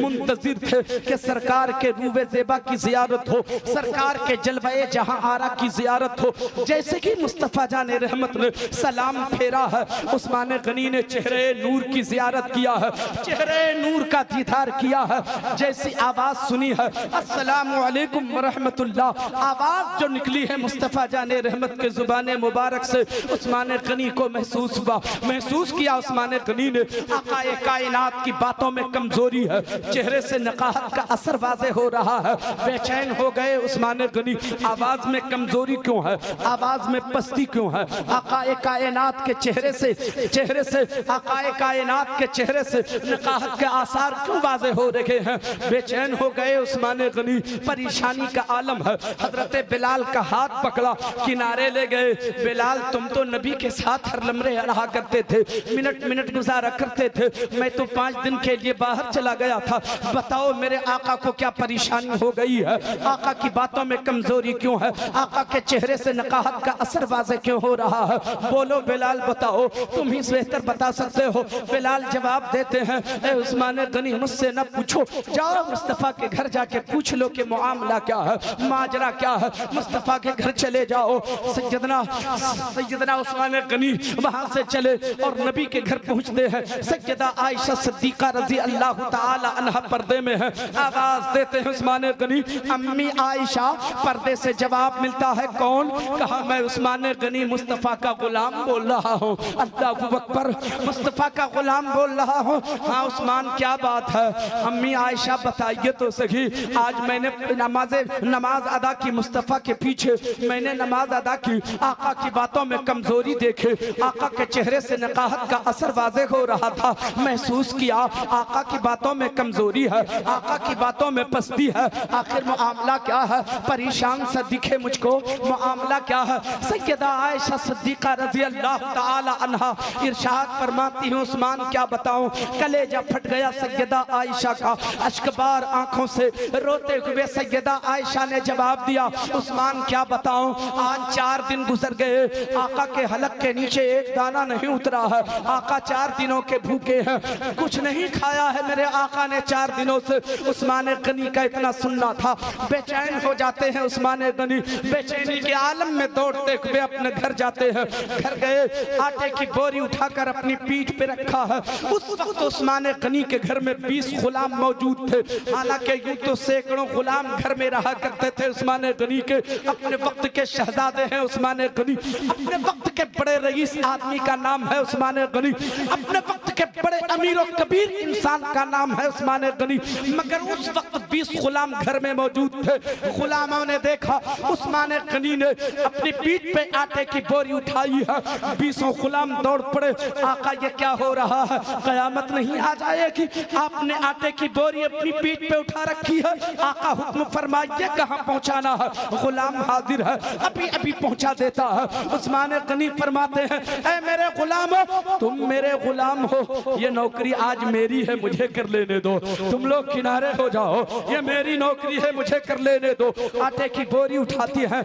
मुंतजिर थे कि सरकार के रूबे ज़ेबा की जियारत हो, सरकार के जलवाए जहां आरा की जियारत हो। जैसे कि मुस्तफ़ा जाने रहमत ने सलाम फेरा है, उस्मान गनी ने चेहरे नूर की जियारत किया है, चेहरे नूर का दीदार किया है। जैसी आवाज सुनी है, अस्सलामु अलैकुम व रहमतुल्लाह, आवाज जो निकली है मुस्तफ़ा जाने रहमत के जुबाने मुबारक से, उस्मान गनी को महसूस किया उस्मान गनी ने आकाए कायनात की बातों में कमजोरी है, चेहरे से नकाहत का असर वाज़े हो रहा है। बेचैन हो गए उस्मान गनी, आवाज में कमजोरी क्यों है, आवाज में पस्ती क्यों है? आकाए कायनात के चेहरे से आकाए कायनात के चेहरे से नकाहत के आसार क्यों वाज़े हो रहे हैं? बेचैन हो गए उस्मान गनी, परेशानी का आलम है। हजरत बिलाल का हाथ पकड़ा, किनारे ले गए। बिलाल, तुम तो नबी के साथ हर लम्हे रहा करते थे, मिनट गुजारा करते थे, मैं तो 5 दिन के लिए बाहर चला गया था। बताओ मेरे आका को क्या परेशानी हो गई है? आका की बातों में कमजोरी क्यों है? आका के चेहरे से नकाहत का असर वाज़े क्यों हो रहा है? बोलो बिलाल, बताओ, तुम ही बेहतर बता सकते हो। बिलाल जवाब देते हैं, ए उस्मान गनी, मुझसे न पूछो, जाओ मुस्तफ़ा के घर जाके पूछ लो कि मामला क्या है, माजरा क्या है। मुस्तफ़ा के घर चले जाओ। सैयदना उस्मान गनी वहां से चले और नबी के घर पहुंचते हैं। सैयदा आयशा सिद्दीका रज़ी अल्लाह ताला अन्हा पर्दे में है। आवाज देते हैं उस्मान गनी, अम्मी आयशा। पर्दे से जवाब मिलता है, कौन? कहा, मैं उस्मान गनी मुस्तफ़ा का गुलाम बोल रहा हूँ। अल्लाहू अकबर, मुस्तफ़ा का गुलाम बोल रहा हूँ। हाँ उस्मान, क्या बात है? अम्मी आयशा बताइए तो सही। आज मैंने नमाज अदा की, मुस्तफ़ा के पीछे मैंने नमाज अदा की, आका की बातों में कमजोरी देखे, आका के चेहरे से नकाहत का असर वाज़े हो रहा था। महसूस किया आका की बातों में कमजोरी है, आका की बातों में पस्ती है। आखिर मामला क्या है, परेशान सा दिखे मुझको, मामला क्या है। सैयदा आयशा सिद्दीका रज़ी अल्लाह ताला अन्हा इरशाद फरमाती हैं, उस्मान क्या बताऊं, कलेजा फट गया सैयदा आयशा का। अश्कबार आंखों से रोते हुए सैयदा आयशा ने जवाब दिया, उस्मान क्या बताऊं, आज 4 दिन गुजर गए, आका के हलक के नीचे एक दाना नहीं उतरा है। आका 4 दिनों के भूखे हैं, कुछ नहीं खाया है मेरे आका ने 4 दिनों से। उस्मान गनी का इतना सुनना था, बेचैन हो जाते हैं उस्मान गनी, बेचैनी के आलम में दौड़ते हुए अपने घर जाते हैं। घर गए, आटे की बोरी उठाकर अपनी पीठ पे रखा है। उस वक्त उस्मान गनी के घर में 20 गुलाम मौजूद थे। हालांकि यूं तो सैकड़ों गुलाम घर में रहा करते थे उस्मान गनी के, अपने वक्त के शहजादे हैं उस्मान गनी, अपने वक्त के बड़े रईस आदमी का नाम है उस्मान गनी, अपने वक्त के बड़े अमीर और कबीर इंसान का नाम है उस्मान गनी। मगर उस वक्त 20 गुलाम घर में मौजूद थे। गुलामों ने देखा उस्मान गनी ने अपनी पीठ पे आटे की बोरी उठाई है, 20 गुलाम दौड़ पड़े, आका ये क्या हो रहा है, कयामत नहीं आ जाएगी, आपने आटे की बोरी अपनी पीठ पे उठा रखी है, आका हुक्म फरमाइए कहां पहुंचाना है। गुलाम हाजिर है, अभी अभी पहुंचा देता है। उस्मान गनी फरमाते हैं, ऐ मेरे गुलाम, तुम मेरे गुलाम हो, ये नौकरी आज मेरी है, मुझे कर लेने दो, तुम लोग किनारे हो जाओ, ये मेरी नौकरी है, मुझे कर लेने दो। आटे की बोरी उठाते हैं,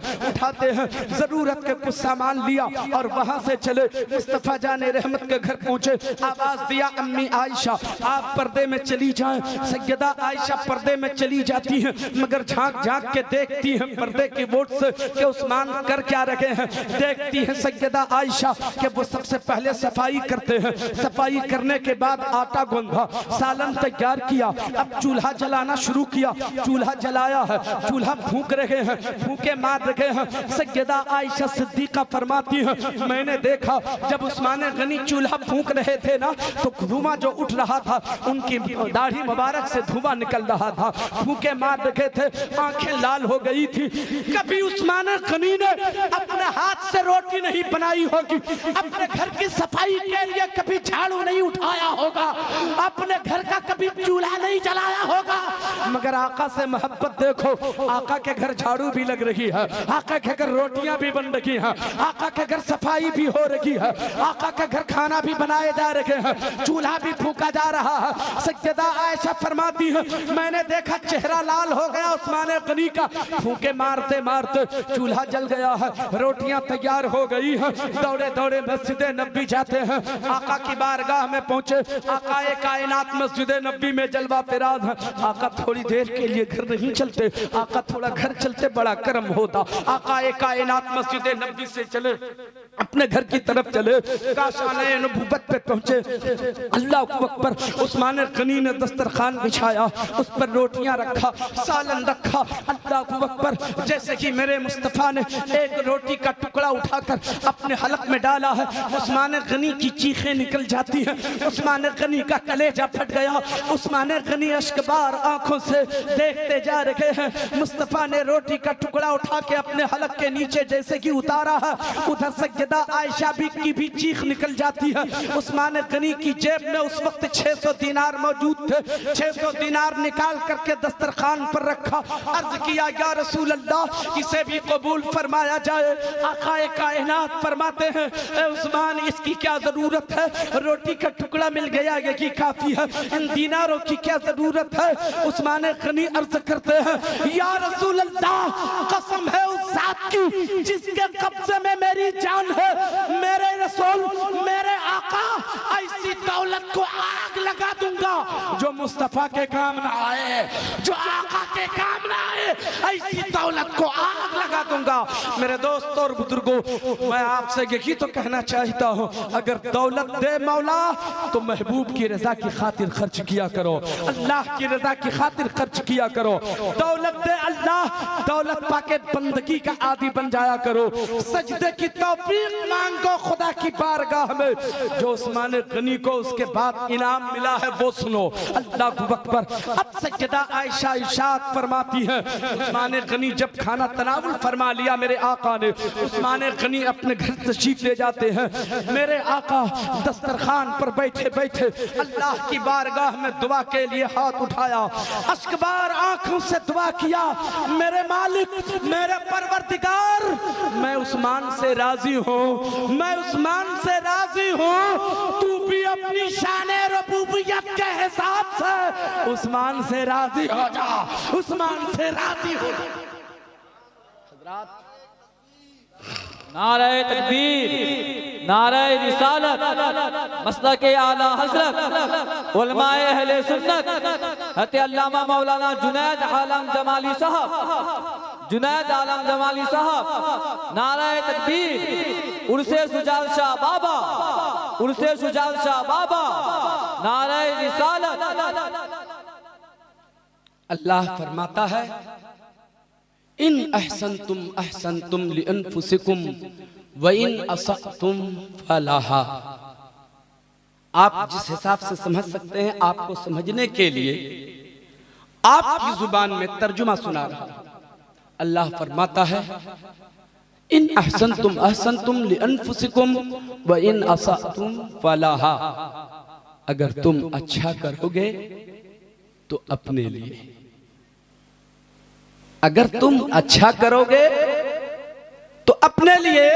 जरूरत के कुछ सामान लिया और वहां से चले। मुस्तफा जाने रहमत के घर पहुंचे, आवाज दिया, अम्मी आयशा आप पर्दे में चली जाएं। सैयदा आयशा पर्दे में चली जाती हैं, मगर झांक झांक के देखती हैं पर्दे की बोट से कि उस्मान कर क्या रखे हैं। देखती हैं सैयदा आयशा कि वो सबसे पहले सफाई करते हैं, सफाई करने के बाद आटा गूंधा, सालन तैयार किया, अब चूल्हा जलाना शुरू किया, चूल्हा जलाया है, चूल्हा फूंक रहे हैं, फूंके मार रहे हैं। सैयदा आयशा सिद्दीका फरमाती हैं, मैंने देखा जब उस्मान गनी चूल्हा फूंक रहे थे ना, तो धुआं जो उठ रहा था, उनकी दाढ़ी मुबारक से धुआं निकल रहा था, फूंके मार रखे थे, आंखें लाल हो गई थी। कभी उस्मान गनी ने अपने हाथ से रोटी नहीं बनाई होगी, अपने घर की सफाई के लिए कभी झाड़ू नहीं उठाया होगा, अपने घर का कभी चूल्हा नहीं जलाया होगा, मगर आका से मोहब्बत देखो, आका के घर झाड़ू भी लग रही है, आका के घर रोटियां भी बन रही हैं, आका के घर सफाई भी हो रही है, आका के घर खाना भी बनाए जा रहे हैं, चूल्हा भी फूका जा रहा है। सैयदा आयशा फरमाती है, मैंने देखा चेहरा लाल हो गया उस्मान गनी का, फूके मारते मारते चूल्हा जल गया है, रोटियां तैयार हो गई हैं। दौड़े दौड़े मस्जिद नबी जाते हैं, आका की बारगाह में पहुंचे, आका कायनात मस्जिद नबी में जलवा फिराज है। आका थोड़ी देर के लिए घर नहीं चलते, आका थोड़ा घर चलते बड़ा कर्म होता। आका कायनात मस्जिद नबी से चले, अपने घर की तरफ चले, काशाने नबूवत पे पहुंचे, अल्लाह अकबर, उस्मान गनी ने दस्तरखान बिछाया, उस पर रोटियां रखा, सालन रखा, अल्लाह अकबर। जैसे कि मेरे मुस्तफा ने एक रोटी का टुकड़ा उठाकर अपने हलक में डाला है, उस्मान गनी की चीखें निकल जाती हैं, उस्मान गनी का कलेजा फट गया, उस्मान गनी अश्कबार आंखों से देखते जा रहे हैं। मुस्तफा ने रोटी का टुकड़ा उठा के अपने हलक के नीचे जैसे कि उतारा है, उधर सैयदा आयशा की भी चीख निकल जाती है। उस्मान गनी की जेब में उस वक्त 600 दीनार मौजूद थे, 600 दीनार निकाल करके दस्तरखान पर रखा, अर्ज किया, या रसूल अल्लाह इसे भी कबूल फरमाया जाए। आकाए कायनात फरमाते हैं, ए उस्मान इसकी क्या जरूरत है, रोटी का टुकड़ा मिल गया यही काफी है, इन दीनारों की क्या जरूरत है। उस्मान गनी अर्ज करते हैं, या रसूल अल्लाह कसम है उस जात की जिसके कब्जे में मेरी जान है, मेरे रसूल मेरे आका ऐसी दौलत को आग लगा दूंगा जो मुस्तफा के काम ना आए, जो आका के काम ना आए, ऐसी दौलत को आग लगा दूंगा। मेरे दोस्तों और बुजुर्गों, मैं आपसे यही तो कहना चाहता हूँ, अगर दौलत दे मौला तो महबूब की रजा की खातिर खर्च किया करो, अल्लाह की रजा की खातिर खर्च किया करो। दौलत दे अल्लाह, दौलत पाके बंदगी का आदि बन जाया करो, सजदे की तौफीक मांगो खुदा की बारगाह में, जो उस्मान गनी को उसके बाद इनाम मिला है वो सुनो। अल्लाह अकबर। अब सज्जदा आयशा इरशाद फरमाती है, उस्मान गनी जब खाना तनावुल फरमा लिया मेरे आका ने, उस्मान गनी अपने घर तशरीफ ले जाते हैं। मेरे आका दस्तरखान पर बैठे बैठे अल्लाह की बारगाह में दुआ के लिए हाथ उठाया, अश्कबार आंखों से दुआ किया, मेरे मालिक, मेरे परवरदिगार, मैं उस्मान से राजी हूँ, मैं उस्मान से राजी हूँ, तू भी अपनी शान रबूबियत के हिसाब से उस्मान से राजी हो जा, उस्मान से राजी हो जा। हज़रात नारे तकबीर, नारे रिसालत, मसलक आला हज़रत, उलमाए अहले सुन्नत, हज़रत अल्लामा मौलाना जुनैद आलम जमाली साहब, जुनैद आलम जमाली साहब। नारे तकबीर, उर्से सुजाल शाह बाबा, उर्से सुजाल शाह बाबा, नारे रिसालत। अल्लाह फरमाता है, इन अहसनतुम लिअनफुसिकुम व इन असअतुम फलाहा। आप जिस हिसाब से समझ सकते हैं, आपको समझने के लिए आपकी जुबान में तर्जुमा सुना रहा। अल्लाह फरमाता है, इन अहसनतुम लिअनफुसिकुम व इन असअतुम फलाहा। अगर तुम अच्छा करोगे तो अपने लिए, अगर तुम अच्छा करोगे तो अपने लिए,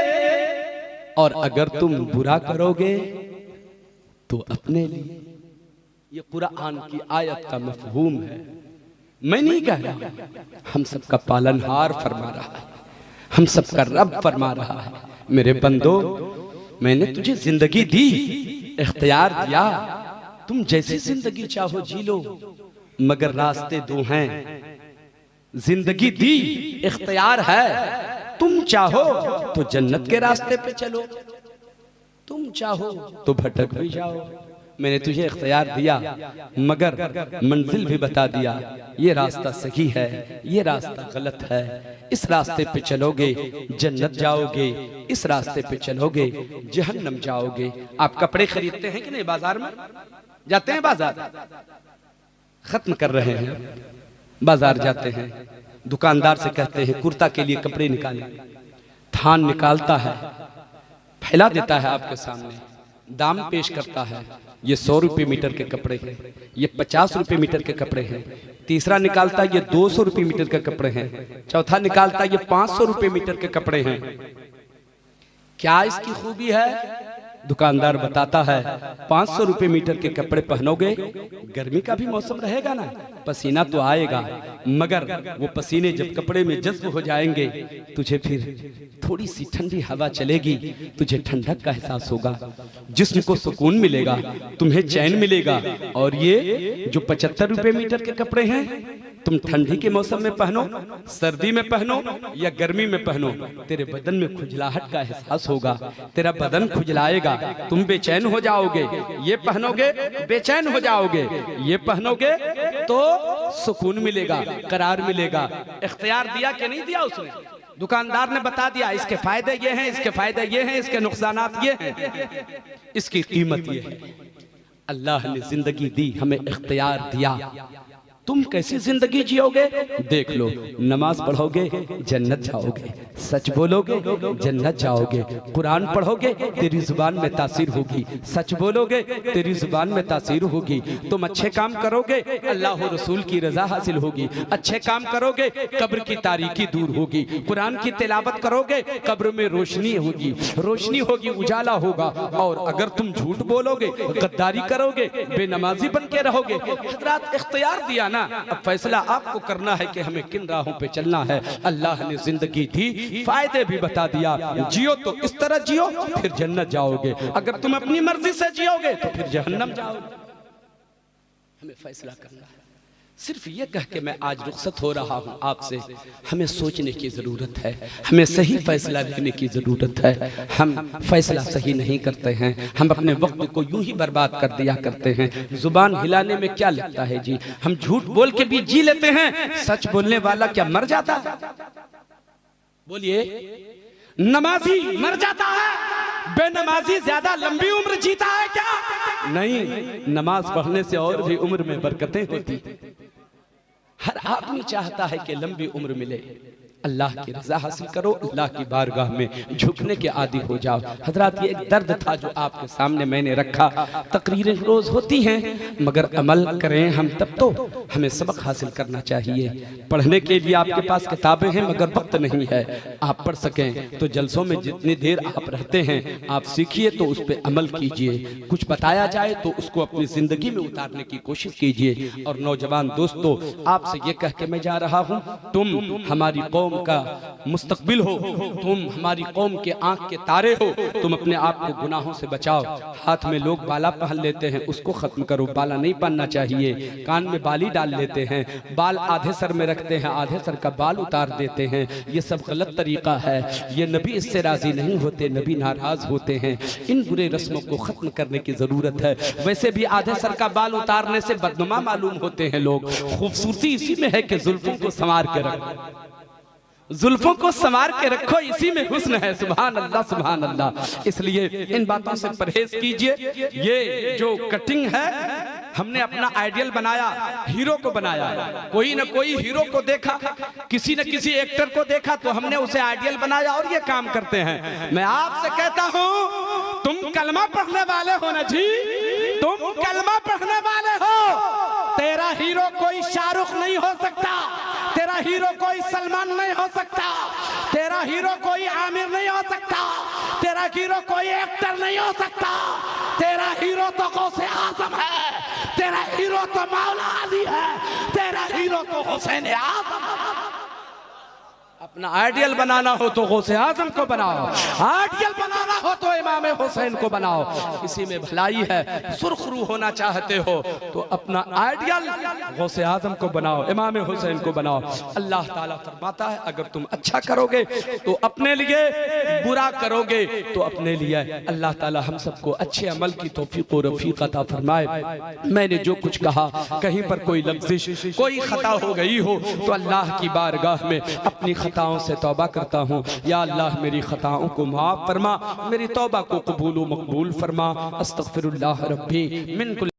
और अगर तुम बुरा करोगे तो अपने लिए। ये कुरान की आयत का मफहूम है, मैं नहीं कह रहा, हम सबका पालनहार फरमा रहा है, हम सबका रब फरमा रहा है। मेरे बंदो, मैंने तुझे जिंदगी दी, इख्तियार दिया, तुम जैसी जिंदगी चाहो जी लो, मगर रास्ते दो हैं। जिंदगी दी, इख्तियार है, तुम चाहो तो जन्नत के रास्ते पे चलो, तुम चाहो तो भटक भी जाओ। मैंने तुझे इख्तियार दिया, मगर मंजिल भी बता दिया, ये रास्ता सही है, ये रास्ता गलत है, इस रास्ते पे चलोगे जन्नत जाओगे, इस रास्ते पे चलोगे जहन्नम जाओगे। आप कपड़े खरीदते हैं कि नहीं? बाजार में जाते हैं, बाजार खत्म कर रहे हैं, बाजार जाते हैं, दुकानदार से कहते हैं कुर्ता के लिए कपड़े निकालें, थान निकालता है, फैला देता है आपके सामने, दाम पेश करता है, ये 100 रुपये मीटर के कपड़े हैं, ये 50 रुपये मीटर के कपड़े हैं। तीसरा निकालता है ये 200 रुपये मीटर के कपड़े हैं, चौथा निकालता है ये 500 रुपये मीटर के कपड़े हैं। क्या इसकी खूबी है? दुकानदार बताता है 500 रुपये मीटर के कपड़े पहनोगे, गर्मी का भी मौसम रहेगा ना, पसीना तो आएगा, मगर वो पसीने जब कपड़े में जज्ब हो जाएंगे, तुझे फिर थोड़ी सी ठंडी हवा चलेगी, तुझे ठंडक का एहसास होगा, जिस्म को सुकून मिलेगा, तुम्हें चैन मिलेगा। और ये जो 75 रुपये मीटर के कपड़े हैं, तुम ठंडी के मौसम में पहनो, सर्दी में पहनो या गर्मी में पहनो, तेरे बदन में खुजलाहट का एहसास होगा, तेरा बदन खुजलाएगा, तुम बेचैन हो जाओगे। ये पहनोगे बेचैन हो जाओगे, ये पहनोगे तो सुकून मिलेगा, करार मिलेगा। इख्तियार दिया कि नहीं दिया उसने? दुकानदार ने बता दिया, इसके फायदे ये हैं, इसके फायदे ये हैं, इसके नुकसानात ये हैं, इसकी कीमत ये है। अल्लाह ने जिंदगी दी, हमें इख्तियार दिया, तुम कैसी जिंदगी जियोगे देख लो। नमाज पढ़ोगे जन्नत जाओगे, सच बोलोगे जन्नत जाओगे, कुरान पढ़ोगे तेरी जुबान में तासीर होगी, सच बोलोगे तेरी जुबान में तासीर होगी। तुम अच्छे काम करोगे अल्लाह और रसूल की रजा हासिल होगी, अच्छे काम करोगे कब्र की तारीकी दूर होगी, कुरान की तिलावत करोगे कब्र में रोशनी होगी, रोशनी होगी, उजाला होगा। और अगर तुम झूठ बोलोगे, गद्दारी करोगे, बेनमाजी बन के रहोगे। हज़रात इख्तियार दिया ना, अब फैसला आपको करना है कि हमें किन राहों पे चलना है। अल्लाह ने जिंदगी दी, फायदे भी बता दिया, जियो तो इस तरह जियो, फिर जन्नत जाओगे, अगर तुम अपनी मर्जी से जियोगे तो फिर जहन्नम जाओगे। हमें फैसला करना है। सिर्फ ये कह के मैं आज रुखसत हो रहा हूँ आपसे, हमें सोचने की ज़रूरत है, हमें सही फैसला लेने की ज़रूरत है। हम फैसला सही नहीं करते हैं, हम अपने वक्त को यूं ही बर्बाद कर दिया करते हैं। जुबान हिलाने में क्या लगता है जी, हम झूठ बोल के भी जी लेते हैं, सच बोलने वाला क्या मर जाता है? बोलिए, नमाजी मर जाता है, बेनमाजी ज्यादा लंबी उम्र जीता है क्या? नहीं, नमाज पढ़ने से और भी उम्र में बरकतें होती। हर आदमी चाहता है कि लंबी उम्र मिले। अल्लाह की रजा हासिल करो, अल्लाह की बारगाह में झुकने के आदी हो जाओ। हजरात, ये एक दर्द था जो आपके सामने मैंने रखा। तकरीरें रोज होती हैं, मगर अमल करें हम तब तो हमें सबक हासिल करना चाहिए। पढ़ने के लिए आपके पास किताबें हैं मगर वक्त नहीं है। आप पढ़ सकें तो जलसों में जितनी देर आप रहते हैं आप सीखिए, तो उस पर अमल कीजिए। कुछ बताया जाए तो उसको अपनी जिंदगी में उतारने की कोशिश कीजिए। और नौजवान दोस्तों, आपसे ये कह के मैं जा रहा हूँ, तुम हमारी कौम का मुस्तकबिल हो, तुम हमारी कौम के आंख के तारे हो। तुम अपने आप को गुनाहों से बचाओ। हाथ में लोग बाला पहन लेते हैं, उसको खत्म करो। बाला नहीं पहनना चाहिए। कान में बाली डाल लेते हैं, बाल आधे सर में रखते हैं, आधे सर का बाल उतार देते हैं। ये सब गलत तरीका है। ये नबी इससे राजी नहीं होते, नबी नाराज होते हैं। इन बुरे रस्मों को खत्म करने की जरूरत है। वैसे भी आधे सर का बाल उतारने से बदनुमा मालूम होते हैं लोग। खूबसूरती इसी में है कि जुल्फों को संवार के रखो, जुल्फों को संवार के रखो, इसी में हुस्न है। सुभान अल्लाह, सुभान अल्लाह। इसलिए इन बातों से परहेज कीजिए। ये जो कटिंग है, हमने अपना आइडियल बनाया, हीरो को बनाया। कोई न कोई हीरो को देखा, किसी न किसी एक्टर को देखा, तो हमने उसे आइडियल बनाया और ये काम करते हैं। मैं आपसे कहता हूँ, तुम कलमा पढ़ने वाले हो ना जी, तुम कलमा पढ़ने वाले हो। तेरा हीरो कोई शाहरुख नहीं हो सकता, तेरा हीरो कोई सलमान नहीं हो सकता, तेरा हीरो कोई आमिर नहीं हो सकता, तेरा हीरो कोई एक्टर नहीं हो सकता। तेरा हीरो तो गौसे आजम है, तेरा हीरो तो मौला अली है, तेरा हीरो तो हुसैन आजम है। अपना आइडियल बनाना हो तो गौसे आजम को बनाओ, आइडियल बनाना हो तो इमाम हुसैन को बनाओ। इसी में भलाई है। सुरखरू होना चाहते हो तो अपना आइडियल गौसे आजम को बनाओ, इमाम हुसैन को बनाओ। अल्लाह ताला फरमाता है, अगर तुम अच्छा करोगे तो अपने लिए, बुरा करोगे तो अपने लिए। अल्लाह ताला हम सबको अच्छे अमल की तौफीक और रफीक अता फरमाए। मैंने जो कुछ कहा, कहीं पर कोई लफ्ज़िश, कोई खता हो गई हो तो अल्लाह की बारगाह में अपनी खताओं से तौबा करता हूँ। या अल्लाह, मेरी खताओं को माफ फरमा, मेरी तौबा को कबूल व मकबूल फरमा। अस्तगफिरुल्लाह रब्बी मिन कुल